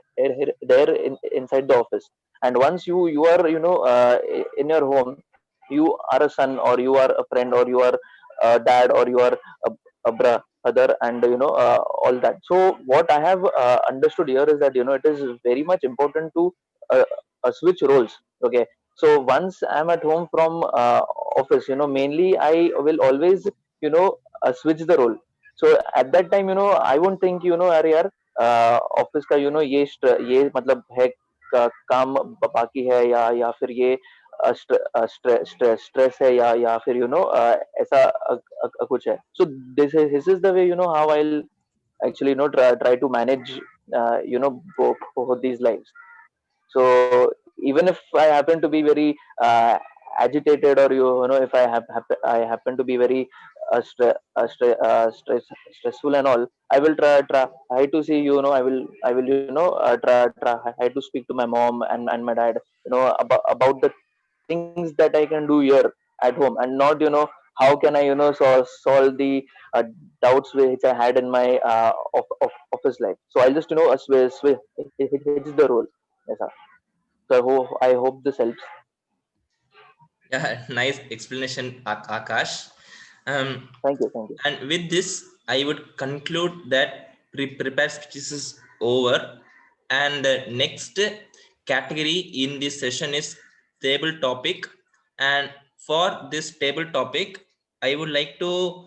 inside the office and once you are in your home you are a son or you are a friend or you are a dad or you are a brother and all that so what I have understood here is that it is very much important to uh, switch roles okay so once I'm at home from office mainly I will always switch the role so at that time I won't think अरे यार office का ये मतलब है काम बाकी है या फिर ये स्ट्रेस है या फिर ऐसा कुछ है so this is the way how I'll actually try to manage both these lives so even if I happen to be very agitated or if I happen to be very stressful and all I will try to see I will try to speak to my mom and my dad about the things that I can do here at home and not how can I solve the doubts which I had in my of office life. So I'll just hit the role. Yes, sir. So I hope this helps. Yeah, nice explanation, Akash. Um, Thank you, thank you. and with this, I would conclude that prepare speeches is over. And the next category in this session is table topic. And for this table topic, I would like to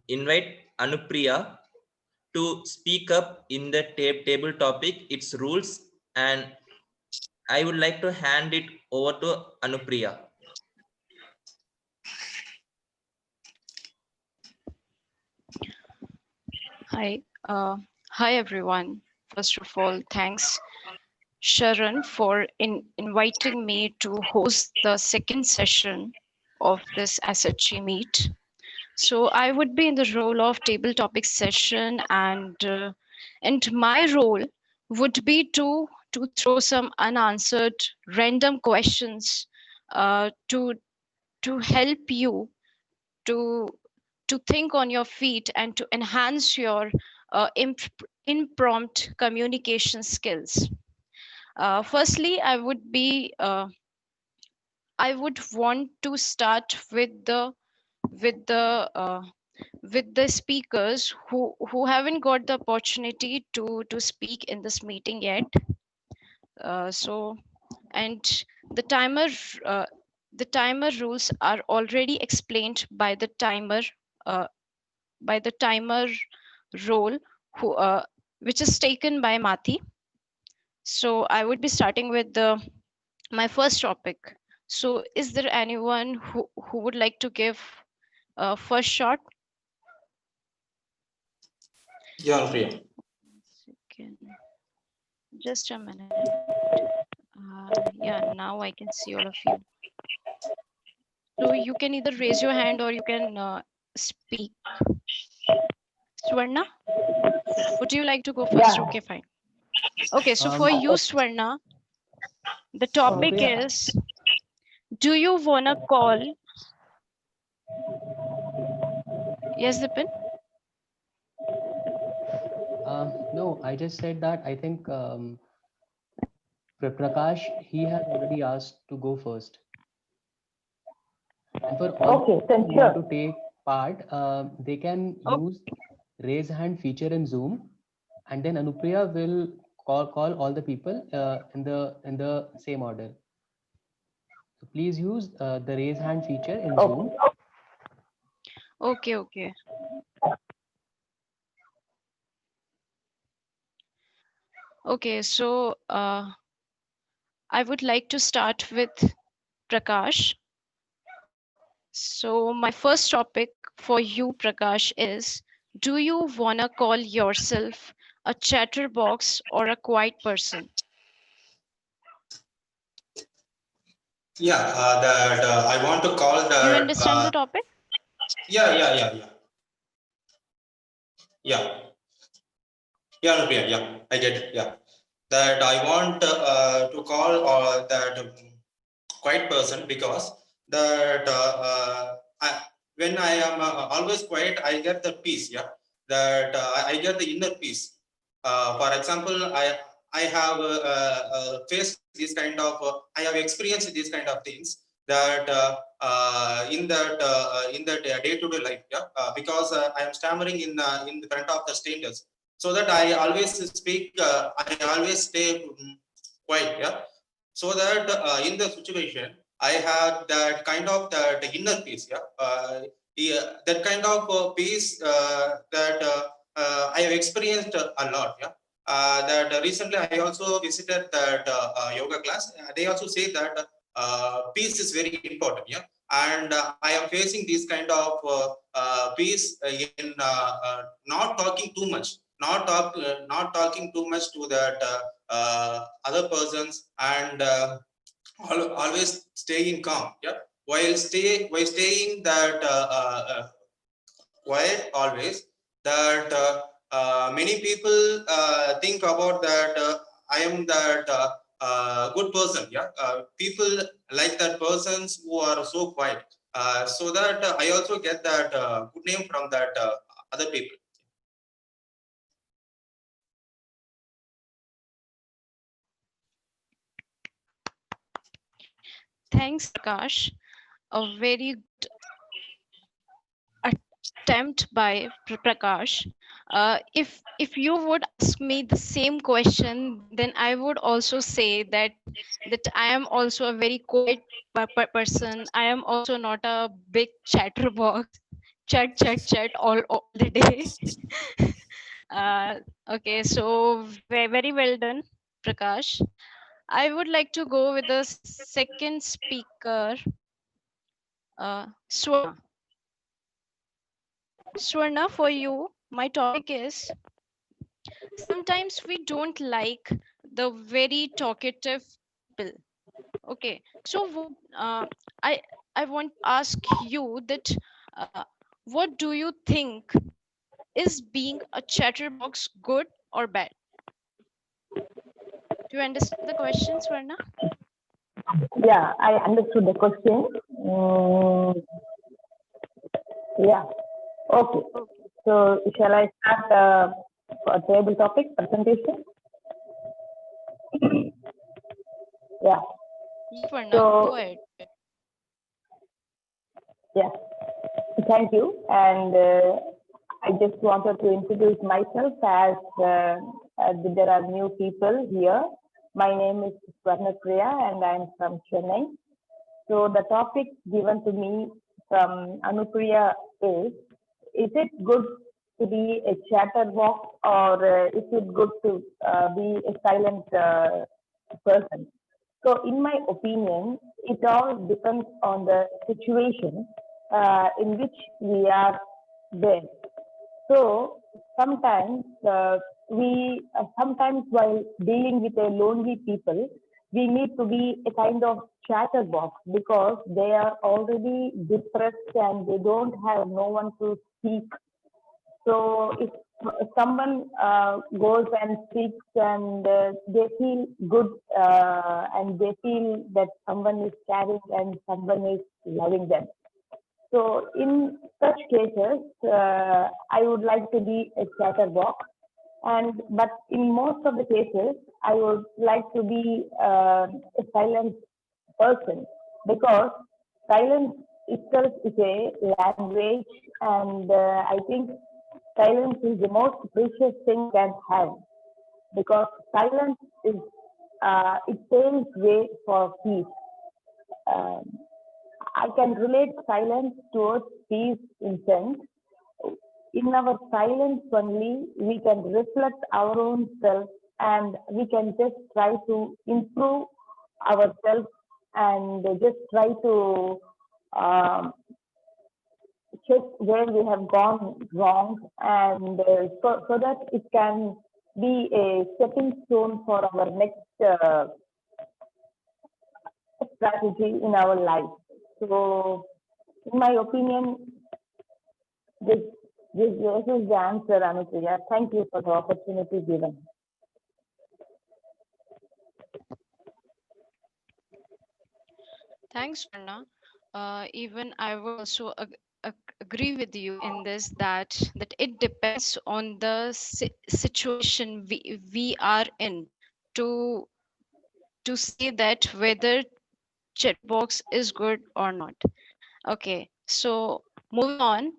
invite Anupriya to speak up in the table topic, its rules, and I would like to hand it over to Anupriya. Hi, hi everyone. First of all, thanks Sharon for inviting me to host the second session of this SHG meet. So I would be in the role of table topic session, and my role would be to throw some unanswered random questions to help you to to think on your feet and to enhance your impromptu communication skills. Firstly, I would want to start with the uh, with the speakers who haven't got the opportunity to speak in this meeting yet. So, and the timer uh, the timer rules are already explained uh, by the timer role which is taken by Mati. So I would be starting with my first topic. So is there anyone who would like to give first shot? Yeah, Anupriya. Second. Just a minute. Yeah, now I can see all of you. So you can either raise your hand or you can speak. Swarna, would you like to go first? Yeah. Okay, fine. Okay, so for you, Swarna, the topic Anupriya, is, do you wanna call? Yes, Dipin? no, I just said that I think Prakash, he has already asked to go first. And for all Okay, then who want sure. to take part, they can use raise hand feature in Zoom, and then Anupriya will call all the people in the same order. So please use the raise hand feature in Zoom. Okay, okay. Okay, so I would like to start with Prakash. So my first topic for you, Prakash, is, do you wanna call yourself a chatterbox or a quiet person? Yeah, I want to call You the. understand the topic? Yeah. Yeah, Anupriya, yeah, I get it. Yeah, that I want to call that quiet person because that when I am always quiet, I get the peace. Yeah, that I get the inner peace. For example, I have faced this kind of I have experienced these kind of things that in that day-to-day life. Yeah, because I am stammering in the front of the strangers, so that I always speak. I always stay quiet. Yeah, so that in the situation I had that kind of that inner peace. Yeah, that kind of peace that I have experienced a lot. Yeah, that recently I also visited that yoga class. They also say that peace is very important. Yeah, and I am facing this kind of peace in not talking too much, not talking too much to that other persons, and always staying calm. Yeah, while staying that quiet always, that many people think about that I am that good person. Yeah, people like that persons who are so quiet. so that I also get that good name from that other people. Thanks, Prakash. A very good attempt by Prakash. If you would ask me the same question, then I would also say that I am also a very quiet person. I am also not a big chatterbox, chat all the day. Okay, so very well done, Prakash. I would like to go with the second speaker, Swarna. Swarna, for you, my topic is sometimes we don't like the very talkative people. Okay, so I I want to ask you that what do you think, is being a chatterbox good or bad? Do you understand the question, Swarna? Yeah, I understood the question. Yeah. Okay. So shall I start a table topic presentation? Yeah. Swarna, So go ahead. yeah, thank you. And I just wanted to introduce myself as there are new people here. My name is Swarna Priya and I'm from Chennai. So the topic given to me from Anupriya is it good to be a chatterbox or is it good to be a silent person? So in my opinion, it all depends on the situation in which we are there. So sometimes sometimes while dealing with a lonely people, we need to be a kind of chatterbox because they are already depressed and they don't have no one to speak. So if someone goes and speaks and they feel good and they feel that someone is caring and someone is loving them. So in such cases, I would like to be a chatterbox, and but in most of the cases, I would like to be a silent person because silence itself is a language, and I think silence is the most precious thing can have because silence is it paves way for peace. Um, I can relate silence towards peace in sense. In our silence only, we can reflect our own self and we can just try to improve ourselves and just try to um, check where we have gone wrong and so that it can be a stepping stone for our next strategy in our life. So, in my opinion, this, this is the answer, Anupriya. Thank you for the opportunity given. Thanks, Swarna. Even I would also agree with you in this that it depends on the situation we are in to to say that whether chatbox is good or not. Okay, so moving on,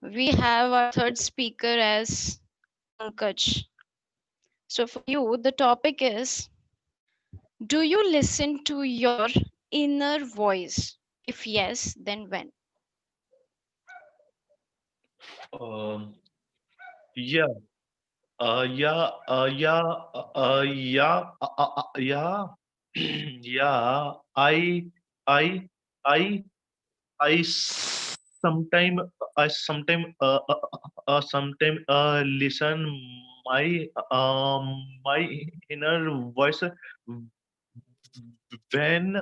we have our third speaker as Pankaj. So for you, the topic is: do you listen to your inner voice? If yes, then when? Um, yeah, yeah, yeah, yeah, yeah, yeah. I, I, I sometime, sometime listen my inner voice when,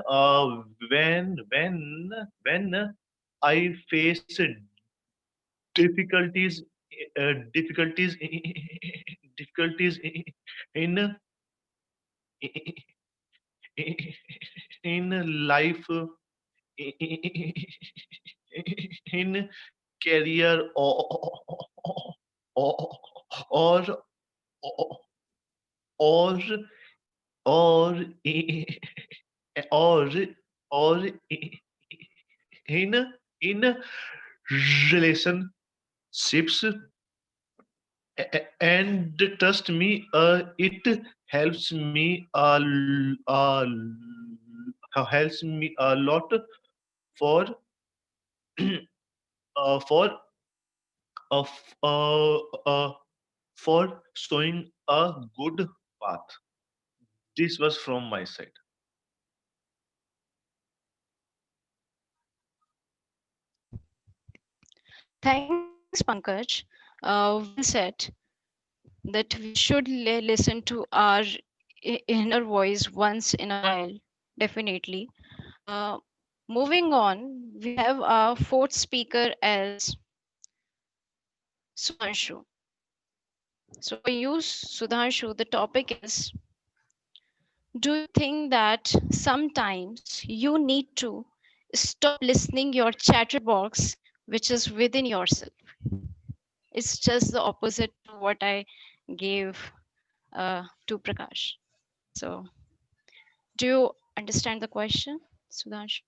when I face difficulties, difficulties, difficulties in in life, in career or or or or or or in relationships, and trust me, it helps me helps me a lot for for uh, f- uh, uh, for showing a good path. This was from my side. Thanks, Pankaj. Well said that we should listen to our inner voice once in a while, definitely. Uh, Moving on, we have our fourth speaker as Sudhanshu. So for you, Sudhanshu, the topic is: do you think that sometimes you need to stop listening your chatterbox, which is within yourself? It's just the opposite to what I gave to Prakash. So, do you understand the question, Sudhanshu?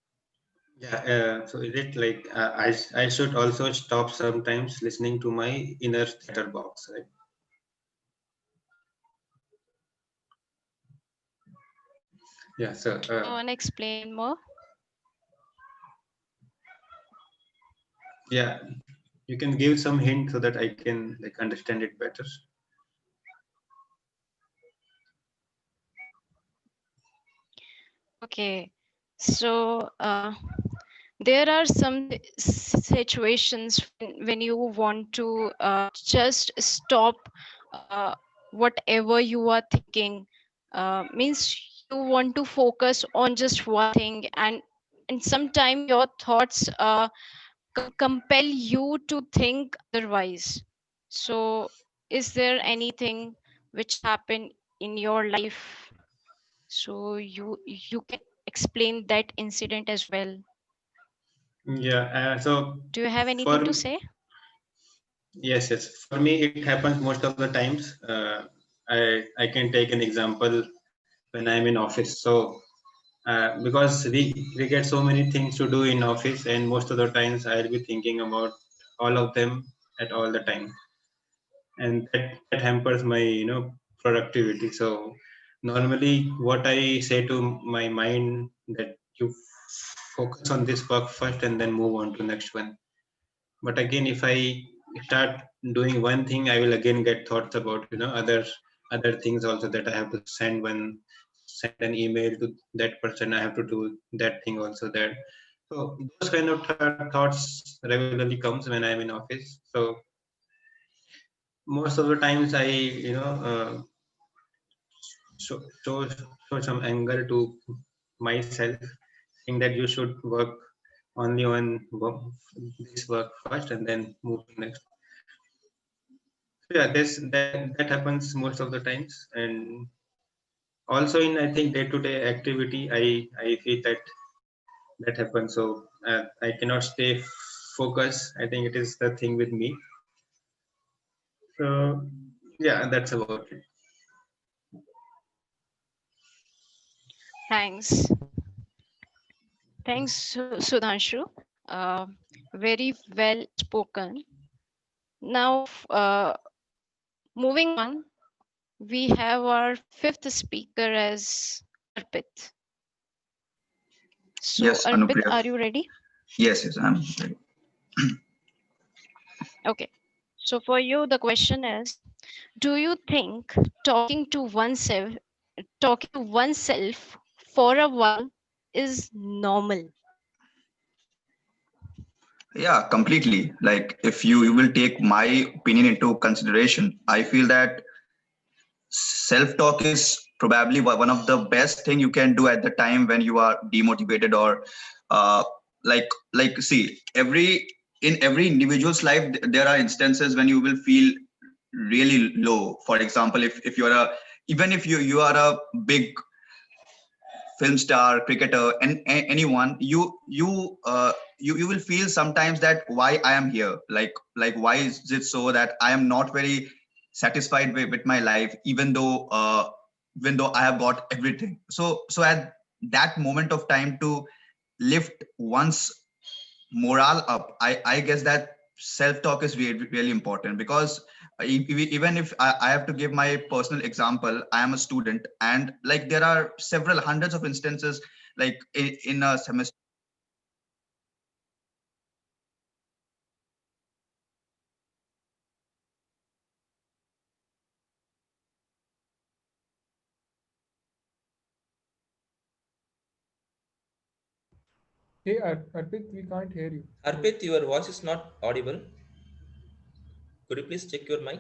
Yeah, so is it like I should also stop sometimes listening to my inner chatterbox, right? Yeah, so Do you want to explain more? yeah, you can give some hint so that I can like understand it better. Okay, so there are some situations when you want to just stop whatever you are thinking. Means you want to focus on just one thing, and sometimes your thoughts compel you to think otherwise. So, is there anything which happened in your life? So you can explain that incident as well. Yeah, so Do you have for anything to say? yes, yes, for me it happens most of the times. I can take an example when I'm in office. So because we get so many things to do in office, and most of the times I'll be thinking about all of them at all the time, and that hampers my productivity. So normally what I say to my mind that you focus on this work first and then move on to next one. But again, if I start doing one thing, I will again get thoughts about other things also, that I have to send an email to that person, I have to do that thing also there. So those kind of thoughts regularly comes when I'm in office. So most of the times I show, show, show some anger to myself, saying that you should work only on this work first and then move to next. So yeah, that happens most of the times. And also in, I think, day-to-day activity, I feel that happens. So I cannot stay focused. I think it is the thing with me. So yeah, that's about it. Thanks. Thanks, Sudhanshu. Very well spoken. Now, moving on, we have our fifth speaker as Arpit. So, Yes, Arpit, Anupriya. are you ready? Yes, I'm ready. Okay. So, for you, the question is: do you think talking to oneself for a while is normal? Yeah, completely. Like if you will take my opinion into consideration, I feel that self-talk is probably one of the best thing you can do at the time when you are demotivated or uh, see in every individual's life there are instances when you will feel really low. For example, if you're a even if you are a big film star, cricketer, and anyone, you will feel sometimes that why I am here, like why is it so that I am not very satisfied with my life, even though I have got everything. So at that moment of time, to lift one's morale up, I guess that self talk is really, really important, because even if I have to give my personal example, I am a student, and like there are several hundreds of instances, like in a semester. Hey, Arpit, we can't hear you. Arpit, your voice is not audible. Could you please check your mic?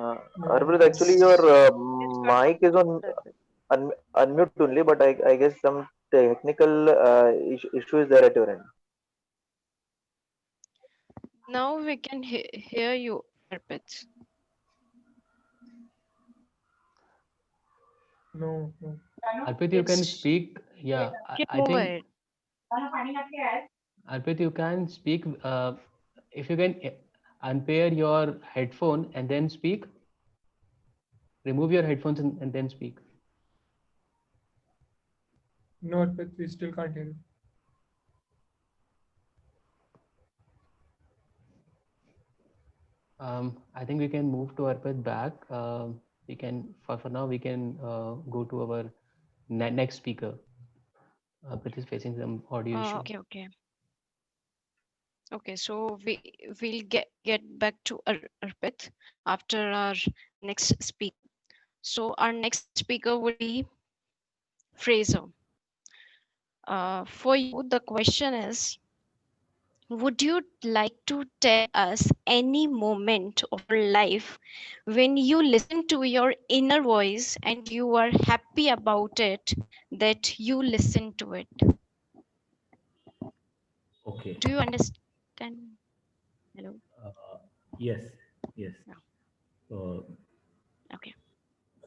Arvind, actually, your mic is on unmute only, but I guess some technical issue is there at your end. Now we can hear you, Arpit. No, no. Arpit, you can It's speak. Yeah, can I move think ahead. Arpit, you can speak. If you can unpair your headphone and then speak, remove your headphones and then speak. No, Arpit, we still can't hear you. I think we can move to Arpit back. We can for now we can go to our next speaker. Arpit is facing some audio issue. Okay. Okay, so we'll get back to Arpit after our next speaker. So our next speaker will be Fraser. For you, the question is, would you like to tell us any moment of your life when you listen to your inner voice and you are happy about it, that you listen to it? Okay. Do you understand? Hello? Yes. Yes. Uh, Okay.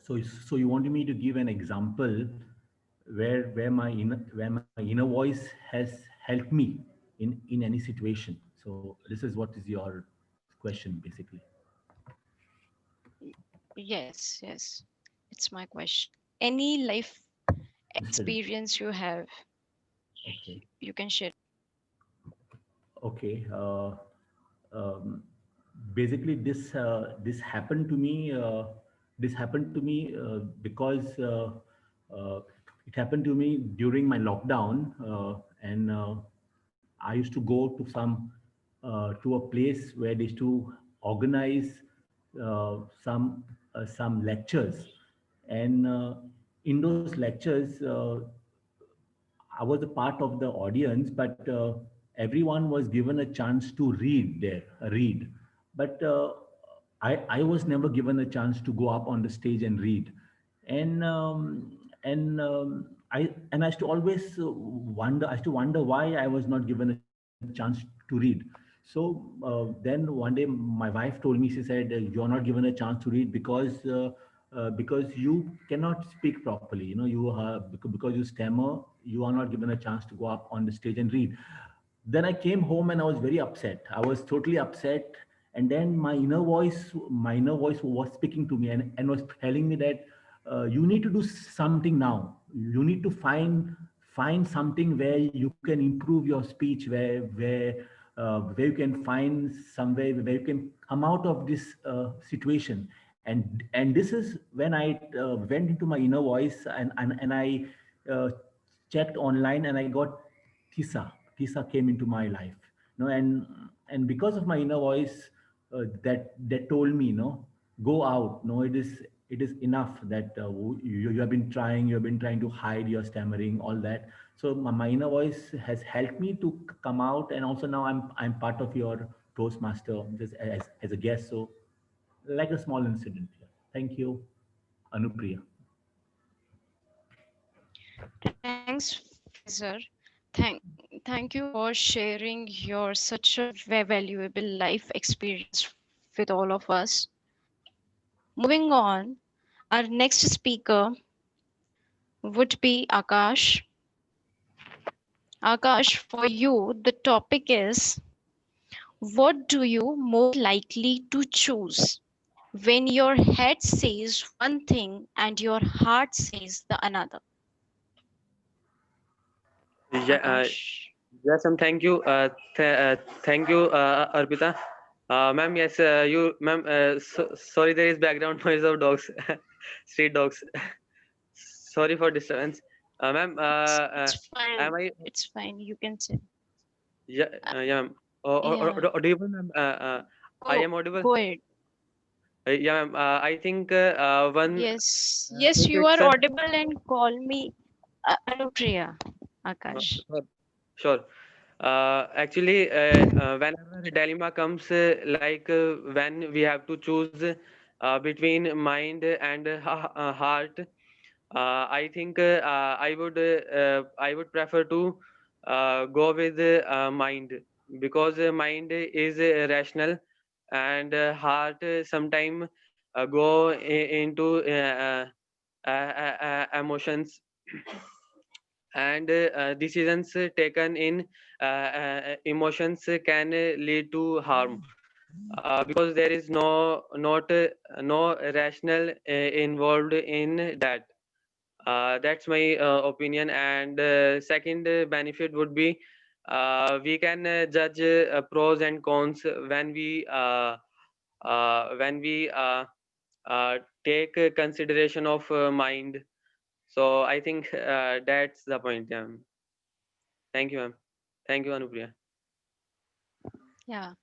so you wanted me to give an example where my inner voice has helped me in any situation. So this is what is your question basically. Yes, it's my question. Any life experience you have, Okay. you can share. Okay. Um, Basically, this happened to me. This happened to me because it happened to me during my lockdown, and I used to go to a place where they used to organize some lectures, and in those lectures. I was a part of the audience, but everyone was given a chance to read. But I was never given a chance to go up on the stage and read. And I used to always wonder why I was not given a chance to read. So then one day my wife told me, she said, "You're not given a chance to read because you cannot speak properly. You know, because you stammer, you are not given a chance to go up on the stage and read." Then I came home and I was very upset. I was totally upset. And then my inner voice was speaking to me and was telling me that you need to do something now. You need to find something where you can improve your speech, where you can find somewhere where you can come out of this situation. And this is when I went into my inner voice and I uh, checked online and I got Tisa. Tisa came into my life, and because of my inner voice that told me, go out. No, it is enough that you have been trying to hide your stammering, all that. So my inner voice has helped me to come out, and also now I'm part of your Toastmaster just as a guest. So like a small incident here. Thank you, Anupriya. Thanks, Fraser. Thank you for sharing your such a valuable life experience with all of us. Moving on, our next speaker would be Akash. Akash, for you, the topic is, what do you more likely to choose when your head says one thing and your heart says the another? Yeah, Akash. yes, thank you. Thank you, Arpita. Ma'am, yes, ma'am, sorry, there is background noise of dogs, street dogs. Sorry for disturbance. Ma'am, It's am fine. I? It's fine. You can say. Yeah, yeah, ma'am. Yeah. Or audible, ma'am? I Go, am audible. go ahead. Yeah, ma'am. I think one. Yes. Yes, If you it's are audible and call me Anupriya, Akash. sure. Sure. Actually, whenever dilemma comes, when we have to choose between mind and heart, I think I would prefer to go with mind, because mind is rational, and heart sometimes go into emotions, and decisions taken in emotions can lead to harm, because there is no rational involved in that. That's my opinion. And second benefit would be, we can judge pros and cons when we take consideration of mind. So I think that's the point. Yeah. Thank you, ma'am. Thank you, Anupriya. Yeah.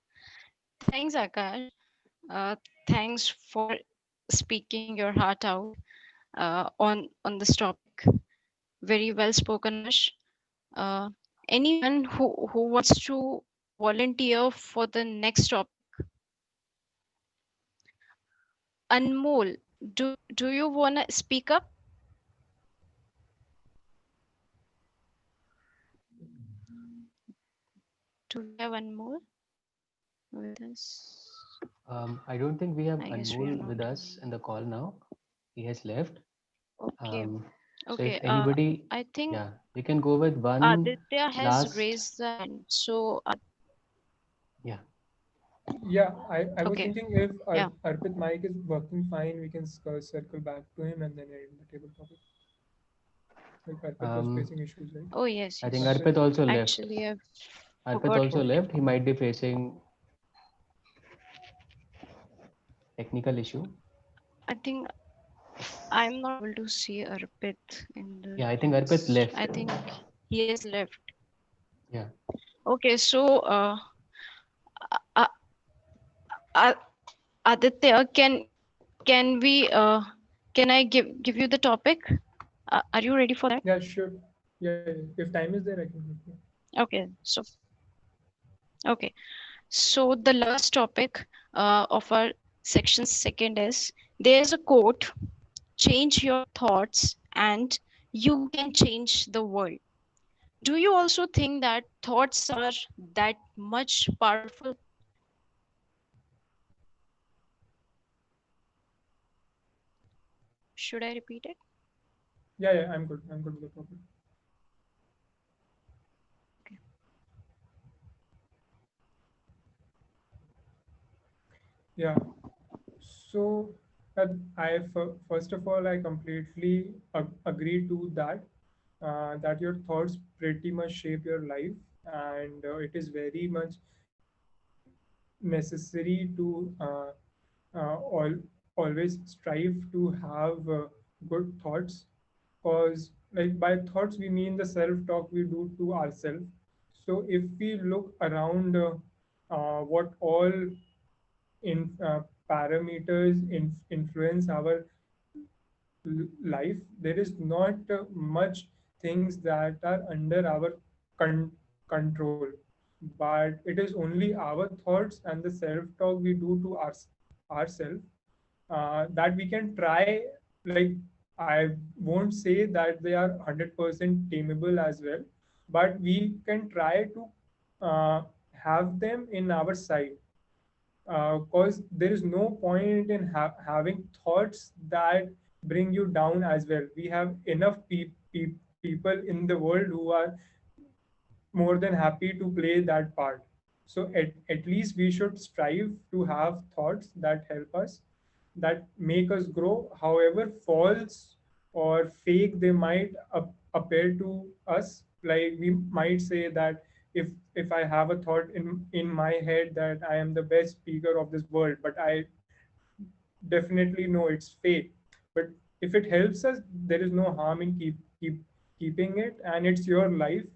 Thanks, Akash. Thanks for speaking your heart out on this topic. Very well spoken, Ash. Uh, Anyone who wants to volunteer for the next topic? Anmol, do you wanna speak up? Do we have Anmol with us? I don't think we have I guess we are Anmol not. with us in the call now. He has left. Okay. So if Okay. anybody, I think yeah, we can go with one Aditya has last. raised the hand. So Yeah. Yeah, I was okay. thinking if Yeah. Arpit mic is working fine, we can circle back to him and then end the table topic. Like Arpit was facing issues, right? Oh yes, I think yes. Arpit also left. Actually, I Arpit forgot also about it. left. He might be facing technical issue. I think I'm not able to see Arpit in the Yeah, I think Arpit list. left. I think he has left. Yeah. Okay, so uh, uh, Aditya, can we can I give you the topic? Are you ready for that? Yeah, sure. Yeah, if time is there, I can. Okay, so the last topic of our section second is, there's a quote: change your thoughts and you can change the world. Do you also think that thoughts are that much powerful? Should I repeat it? Yeah, I'm good. I'm good with the topic. Yeah. So first of all, I completely agree to that. That your thoughts pretty much shape your life, and it is very much necessary to always strive to have good thoughts, because like by thoughts we mean the self-talk we do to ourselves. So if we look around what all in parameters influence our life, there is not much things that are under our control, but it is only our thoughts and the self-talk we do to ourselves that we can try. Like, I won't say that they are 100% tameable as well, but we can try to have them in our side. because there is no point in having thoughts that bring you down as well. We have enough people in the world who are more than happy to play that part. So at least we should strive to have thoughts that help us, that make us grow, however false or fake they might appear to us. Like we might say that if I have a thought in my head that I am the best speaker of this world, but I definitely know it's fake. But if it helps us, there is no harm in keeping it, and it's your life.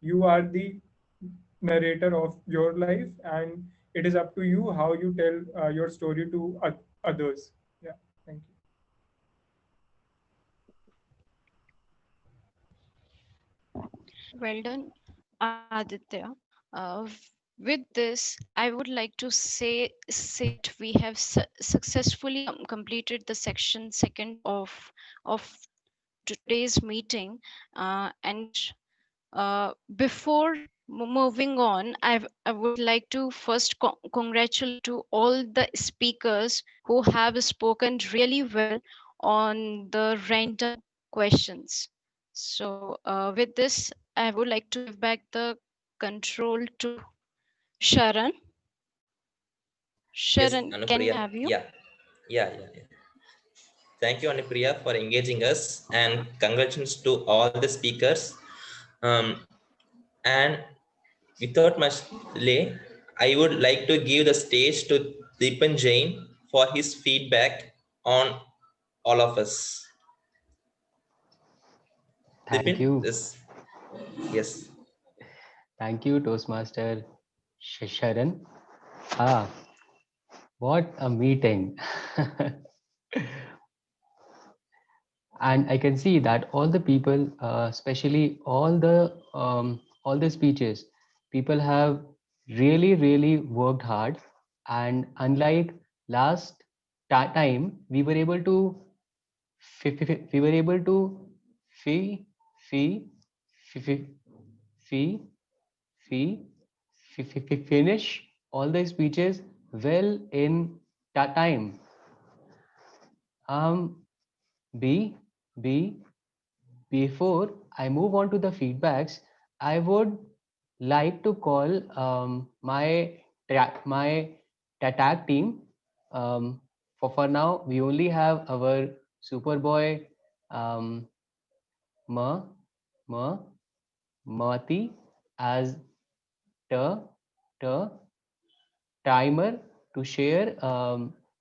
You are the narrator of your life, and it is up to you how you tell your story to others. Yeah, thank you. Well done, Aditya. With this, I would like to say that we have successfully completed the section second of today's meeting, and before moving on, I would like to first congratulate to all the speakers who have spoken really well on the random questions. So, with this, I would like to give back the control to Sharan. Yes, Sharan, can I Anupriya. have you? Yeah. Thank you, Anupriya, for engaging us, and congratulations to all the speakers. And without much delay, I would like to give the stage to Deepan Jain for his feedback on all of us. Thank Deepan, you. yes. Thank you, Toastmaster Sharan. Ah, what a meeting. And I can see that all the people, especially all the speeches, people have really worked hard. And unlike last time, we were able to we were able to fee fee fee fee fee finish all the speeches well in time. B Before I move on to the feedbacks, I would like to call my tag team. For now, we only have our Superboy um, Ma Ma Mati as the timer to share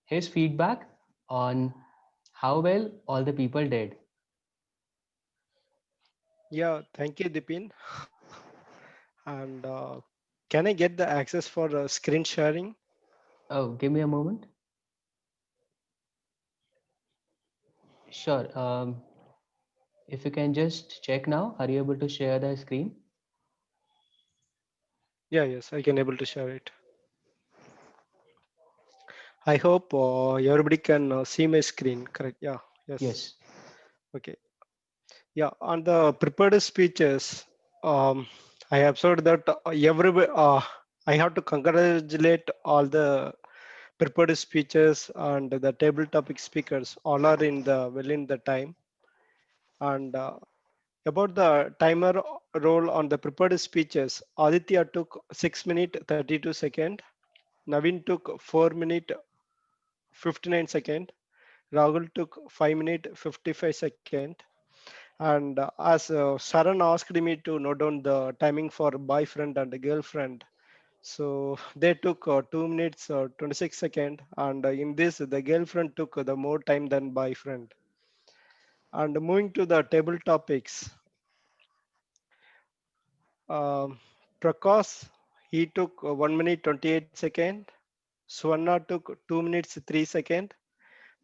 his feedback on how well all the people did. Yeah, thank you, Dipin. And can I get the access for screen sharing? Oh, give me a moment. Sure. If you can just check now, are you able to share the screen? Yeah, yes, I can able to share it. I hope everybody can see my screen, correct? Yeah, yes. Okay. Yeah, on the prepared speeches, I observed that I have to congratulate all the prepared speeches and the table topic speakers. All are in the well in the time. And about the timer role on the prepared speeches, Aditya took 6 minutes 32 seconds. Naveen took 4 minutes 59 seconds. Rahul took 5 minutes 55 seconds. And as Sharan asked me to note down the timing for boyfriend and girlfriend, so they took 2 minutes 26 seconds. And in this, the girlfriend took the more time than boyfriend. And moving to the table topics, Prakash, he took 1 minute 28 seconds. Swarna took 2 minutes 3 seconds.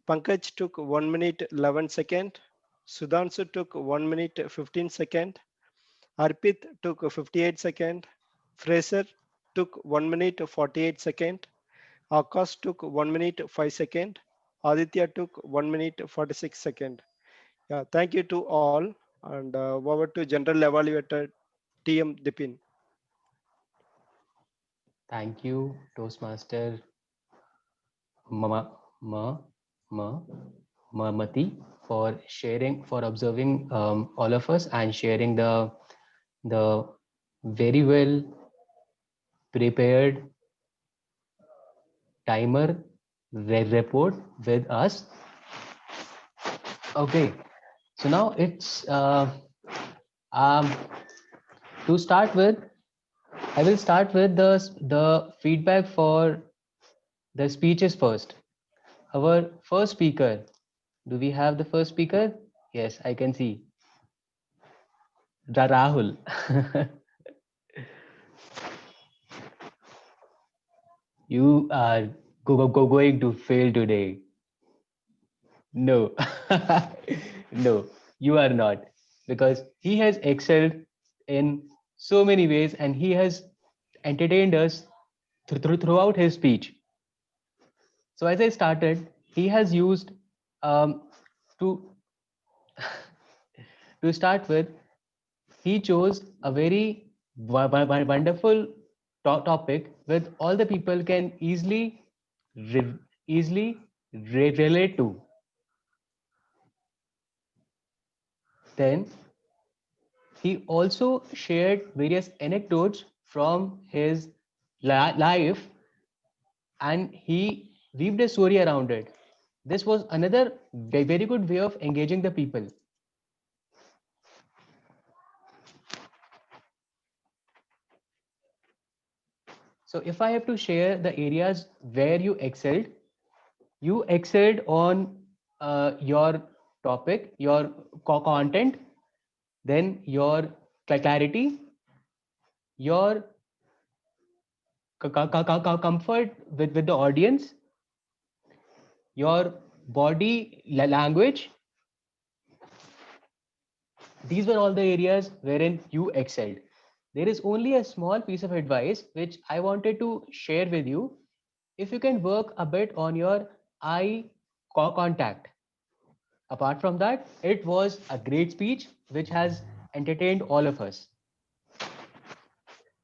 Pankaj took 1 minute 11 seconds. Sudhanshu took 1 minute 15 seconds. Arpit took 58 seconds. Fraser took 1 minute 48 seconds. Akash took 1 minute 5 seconds. Aditya took 1 minute 46 seconds. Yeah, thank you to all. And over to General Evaluator TM Dipin. Thank you, Toastmaster Mama, Mati for sharing, for observing all of us and sharing the very well prepared timer report with us. Okay, so now it's um, to start with. I will start with the feedback for the speeches first. Our first speaker. Do we have the first speaker? Yes, I can see. Rahul. You are going to fail today. No, no, you are not, because he has excelled in so many ways and he has entertained us throughout his speech. So as I started, he has used to to start with, he chose a very wonderful topic with all the people can re- easily relate to. Then he also shared various anecdotes from his life and he weaved a story around it. This was another very good way of engaging the people. So if I have to share the areas where you excelled on your topic, your content, then your clarity, your comfort with the audience, your body language. These were all the areas wherein you excelled. There is only a small piece of advice which I wanted to share with you. If you can work a bit on your eye contact. Apart from that, it was a great speech which has entertained all of us.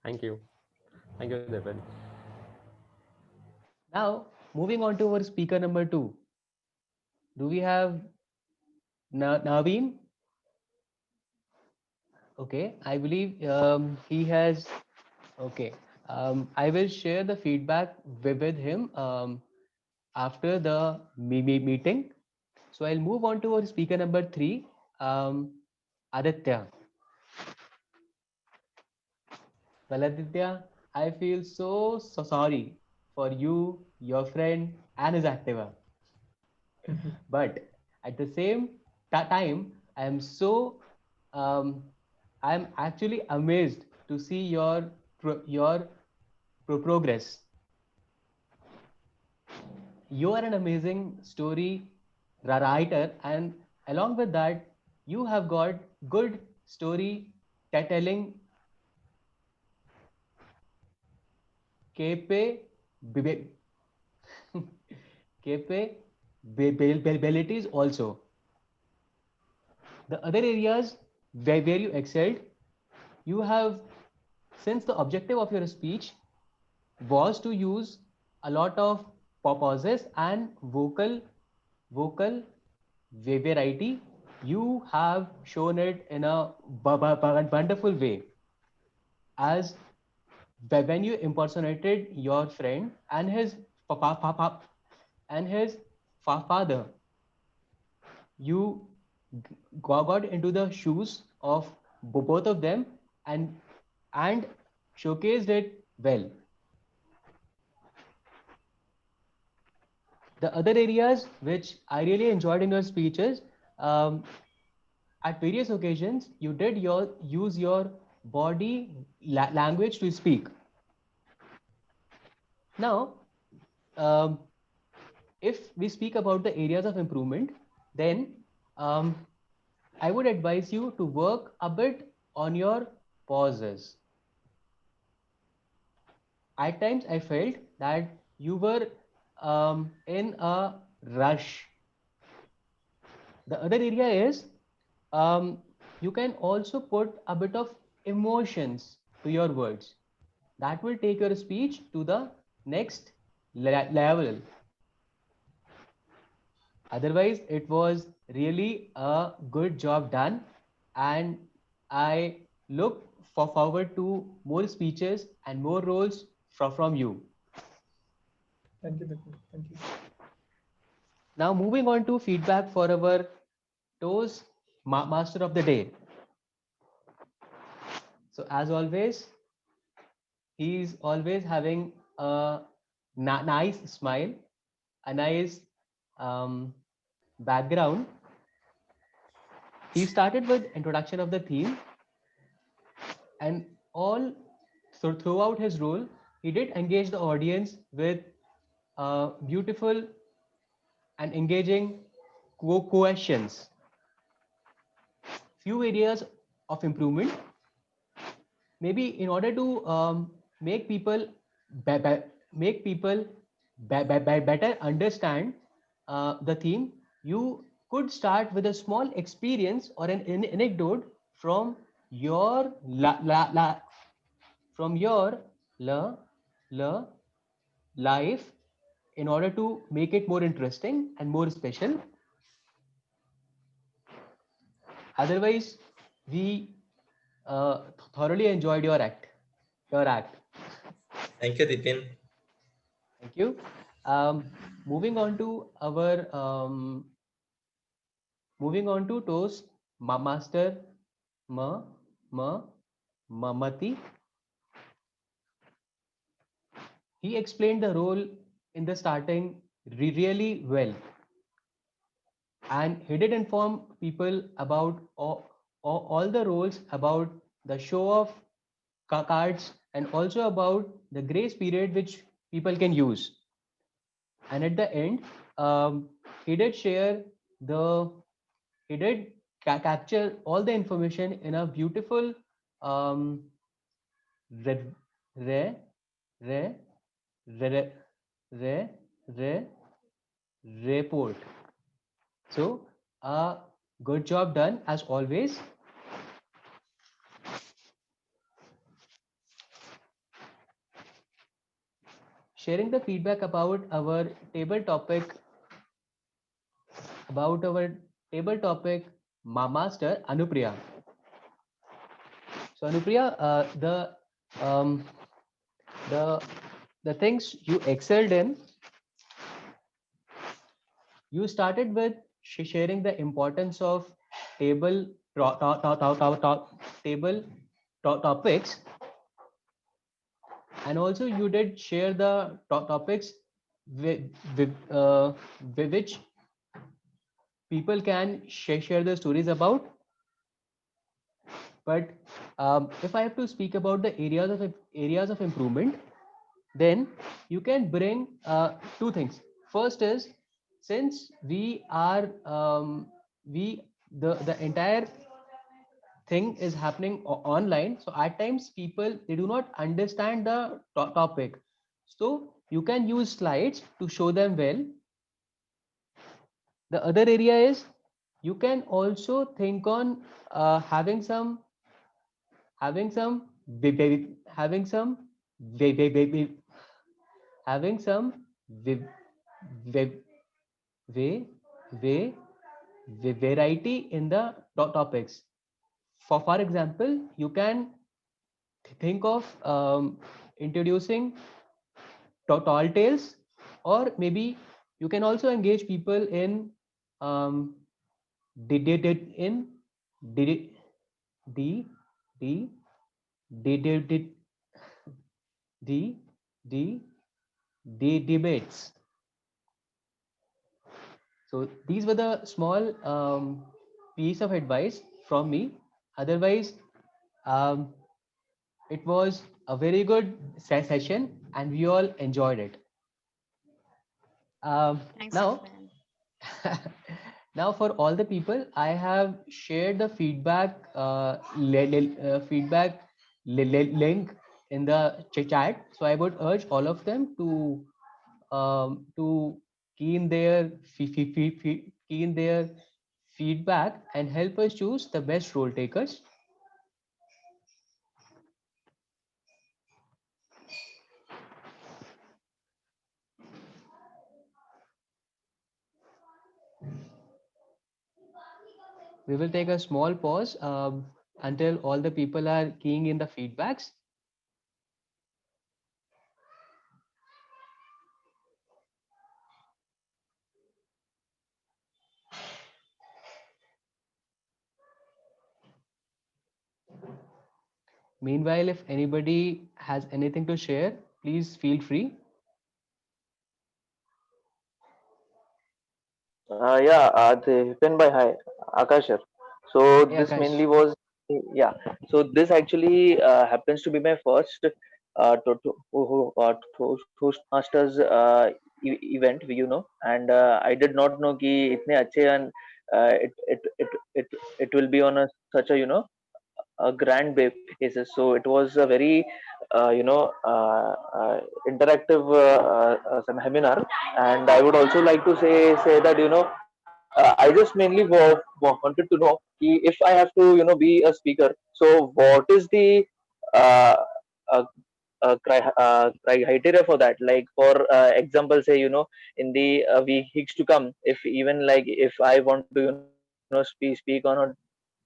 Thank you. Thank you, Devan. Now, moving on to our speaker number 2. Do we have Naveen? Okay, I believe he has. Okay, I will share the feedback with him after the meeting. So I'll move on to our speaker number 3, Aditya. Well, Aditya, I feel so sorry for you, your friend, and his Activa. But at the same time, I am I'm actually amazed to see your progress. You are an amazing story writer, and along with that, you have got good story telling cape capabilities also. The other areas where you excelled, you have, since the objective of your speech was to use a lot of pauses and vocal variety, you have shown it in a wonderful way. As when you impersonated your friend and his and his father, you got into the shoes of both of them and and showcased it well. The other areas which I really enjoyed in your speeches, um, at various occasions, you did use your body language to speak. Now, um, if we speak about the areas of improvement, then I would advise you to work a bit on your pauses. At times, I felt that you were in a rush. The other area is you can also put a bit of emotions to your words. That will take your speech to the next level. Otherwise, it was really a good job done, and I look forward to more speeches and more roles from you. Thank you, Vipin. Thank you. Now, moving on to feedback for our TOES Master of the Day. So, as always, he's always having a nice smile, a nice background. He started with introduction of the theme, and all throughout his role, he did engage the audience with beautiful and engaging questions. Few areas of improvement. Maybe in order to make people make people better understand the theme, you could start with a small experience or an anecdote from your from your la, life in order to make it more interesting and more special. Otherwise, we thoroughly enjoyed your act. Thank you, Dipin. Thank you. Moving on to our toast master Mamati. He explained the role in the starting really well, and he did inform people about all the roles, about the show of cards, and also about the grace period which people can use. And at the end, he did share the he did capture all the information in a beautiful re, re, re, re, re, re, report. So, good job done as always. Sharing the feedback about our table topic, Master Anupriya. So Anupriya, the things you excelled in, you started with sharing the importance of table topics, and also you did share the topics with which people can share their stories about. But if I have to speak about the areas of improvement, then you can bring two things. First is, since we are the entire thing is happening online, so at times people, they do not understand the topic, so you can use slides to show them well. The other area is, you can also think on having some having some having some vi- vi- way way variety in the topics. For example, you can think of introducing tall tales, or maybe you can also engage people in in did the the did the debates. So these were the small piece of advice from me. Otherwise, um, it was a very good session, and we all enjoyed it. Thanks, Now, Vipin. now for all the people, I have shared the feedback link in the chat. So I would urge all of them to key in their key in their feedback and help us choose the best role takers. we will take a small pause until all the people are keying in the feedbacks. Meanwhile, if anybody has anything to share, please feel free. Yeah, Hiten bhai, hi, Akash here. So Hey, this Akash. mainly was, yeah. So this actually happens to be my first Toastmasters event, and I did not know कि इतने अच्छे and it will be on such a grand basis. So it was a very interactive some seminar, and I would also like to say that I just mainly wanted to know if I have to be a speaker. So what is the uh, uh, criteria for that? Like for example, say in the weeks to come, if even like if I want to speak on a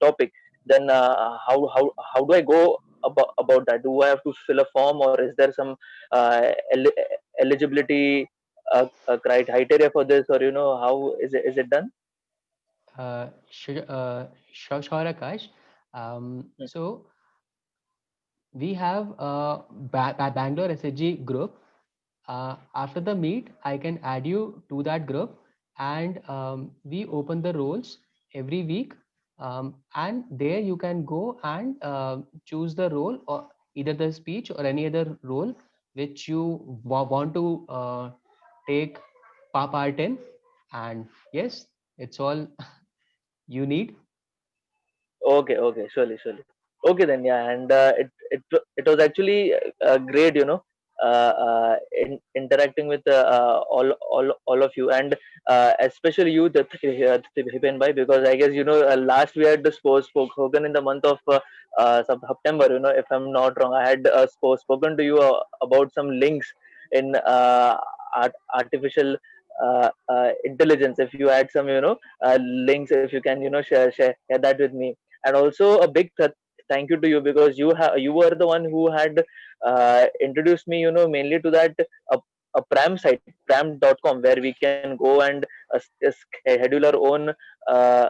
topic, then how do I go about that? Do I have to fill a form, or is there some eligibility criteria for this, or how is it done? Sure, Akash. So we have a Bangalore SHG group. After the meet, I can add you to that group, and we open the roles every week. And there you can go and choose the role, or either the speech or any other role which you want to take part in. And yes, it's all you need. Okay, surely. Okay then, yeah, and it was actually great, interacting with all of you, and especially you, the Hipen bhai, because I guess last we had the spoken in the month of September. If I'm not wrong, I had spoken to you about some links in artificial intelligence. If you had some links, if you can share that with me. And also a big thank you to you, because you were the one who had introduced me mainly to that a pram site, pram.com, where we can go and schedule our own uh,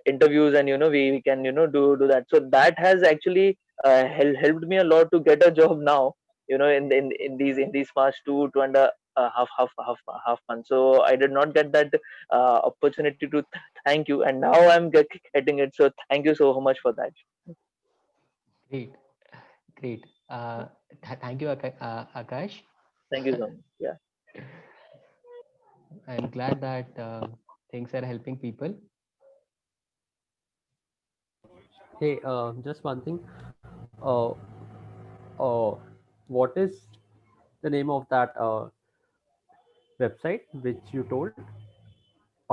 interviews, and we can do that. So that has actually helped me a lot to get a job now, in these past two and a half months. So I did not get that opportunity to thank you, and now I'm getting it. So thank you so much for that. Great, great. Thank you, Akash. Thank you so much. Yeah. I'm glad that things are helping people. Hey, just one thing. Uh, what is the name of that website which you told,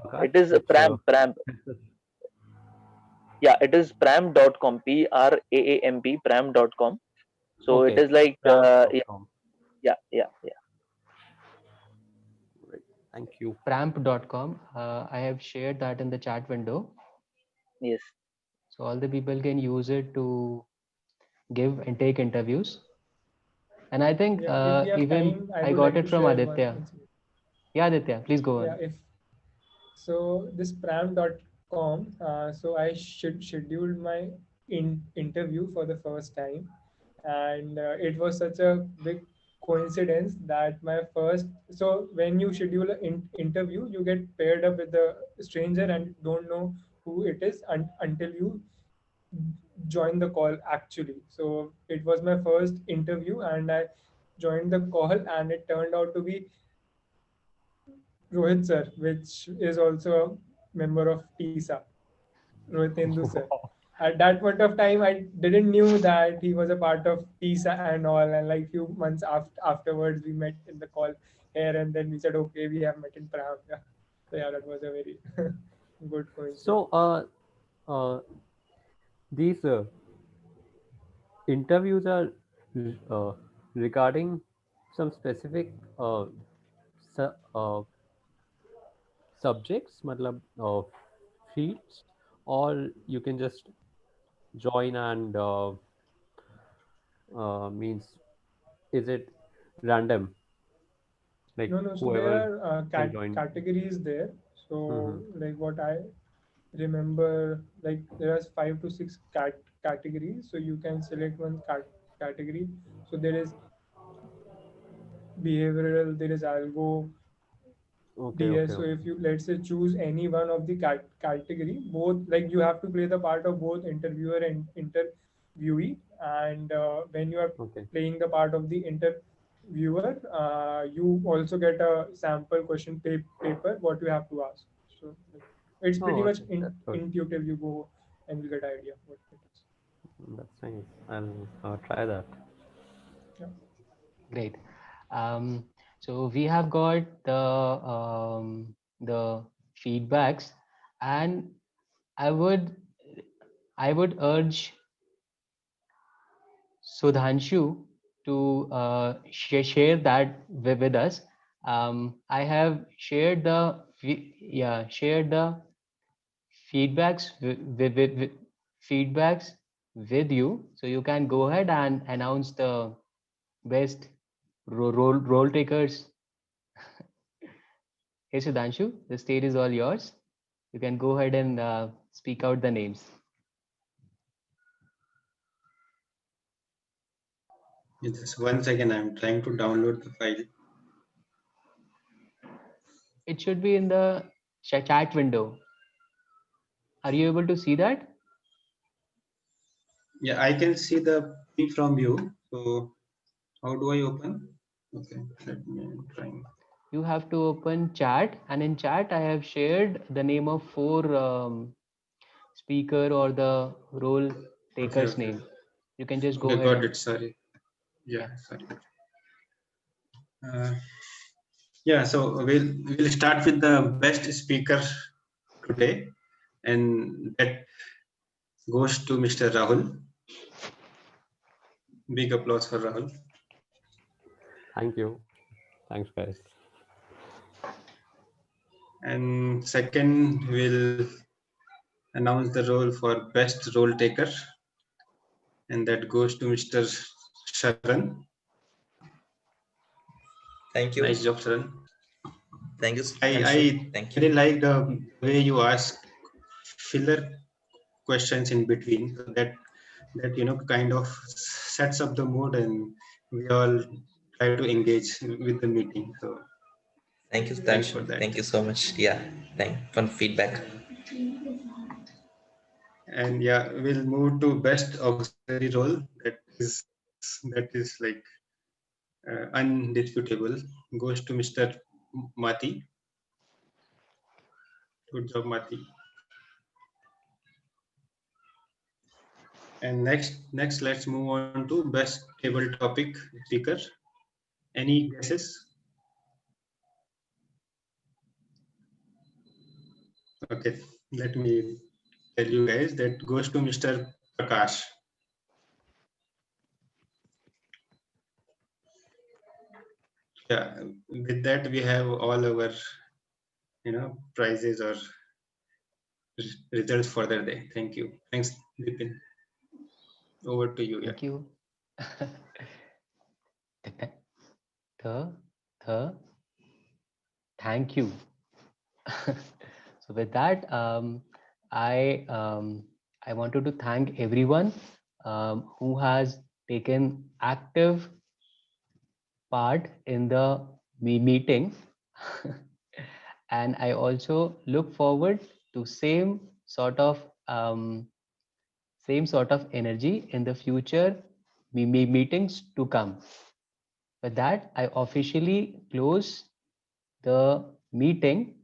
Akash? It is Which pram. Yeah, it is pram.com, PRAAMP, pram.com. So it okay, is like yeah, pram.com. yeah. Right. Thank you. Pramp.com. I have shared that in the chat window. Yes. So all the people can use it to give and take interviews. And I think Yeah, if we have even time, I I would got like it to from share one Aditya. incident. Yeah, Aditya, please go Yeah, on. if so, this pram.com. So I scheduled my interview for the first time, and it was such a big coincidence that my first. So when you schedule an interview, you get paired up with a stranger and don't know who it is until you join the call actually. So it was my first interview, and I joined the call, and it turned out to be Rohit sir, which is also a member of TISA, Rohit Endu sir. At that point of time, I didn't knew that he was a part of TISA and all. And like few months afterwards, we met in the call here, and then we said, okay, we have met in Prague. Yeah. So yeah, that was a very good coincidence. So, uh, these interviews are uh, regarding some specific su- uh, subjects, matlab, fields, or you can just join and means, is it random? Like No, no. So there whoever are can join. categories there. So Mm-hmm. like what I remember, like there are 5 to 6 categories. So you can select one category. So there is behavioral, there is algo, Okay, okay, DS. So okay. if you, let's say, choose any one of the category, both, like you have to play the part of both interviewer and interviewee. And when you are Okay. playing the part of the interviewer, you also get a sample question paper what you have to ask. So like, it's pretty Oh, much okay. That's good. intuitive. You go and you get idea what it is. That's nice. I'll try that. Yeah. Great. So we have got the feedbacks, and I would urge Sudhanshu to share that with us. I have shared the shared the feedbacks feedbacks with you, so you can go ahead and announce the best role takers. Hey Sudhanshu, the stage is all yours. You can go ahead and speak out the names. Just 1 second, I'm trying to download the file. It should be in the chat window. Are you able to see that? Yeah, I can see the P from you. So how do I open? Okay, let me try. You have to open chat, and in chat I have shared the name of 4 speaker or the role Okay, taker's okay. name. You can just go Okay, ahead got and it. Sorry. Yeah, yeah. sorry. Yeah, so we'll start with the best speaker today, and that goes to Mr. Rahul. Big applause for Rahul. Thank you. Thanks, guys. And second, we'll announce the role for best role taker, and that goes to Mr. Sharan. Thank you. Nice job, Sharan. Thank you. I Thank really you. like the way you ask filler questions in between, so that kind of sets up the mood, and we all try to engage with the meeting. So Thank you. thanks for that. Thank you so much. Yeah. Fun feedback. And yeah, we'll move to best auxiliary role. That is like undisputable. Goes to Mr. Mati. Good job, Mati. And next, let's move on to best table topic speaker. Any guesses? Okay, let me tell you guys, that goes to Mr. Prakash. Yeah, with that we have all our prizes or results for the day. Thank you. Thanks, Vipin. Over to you. Thank you. Thank you. So with that, I wanted to thank everyone who has taken active part in the meeting, and I also look forward to same sort of energy in the future meetings to come. With that, I officially close the meeting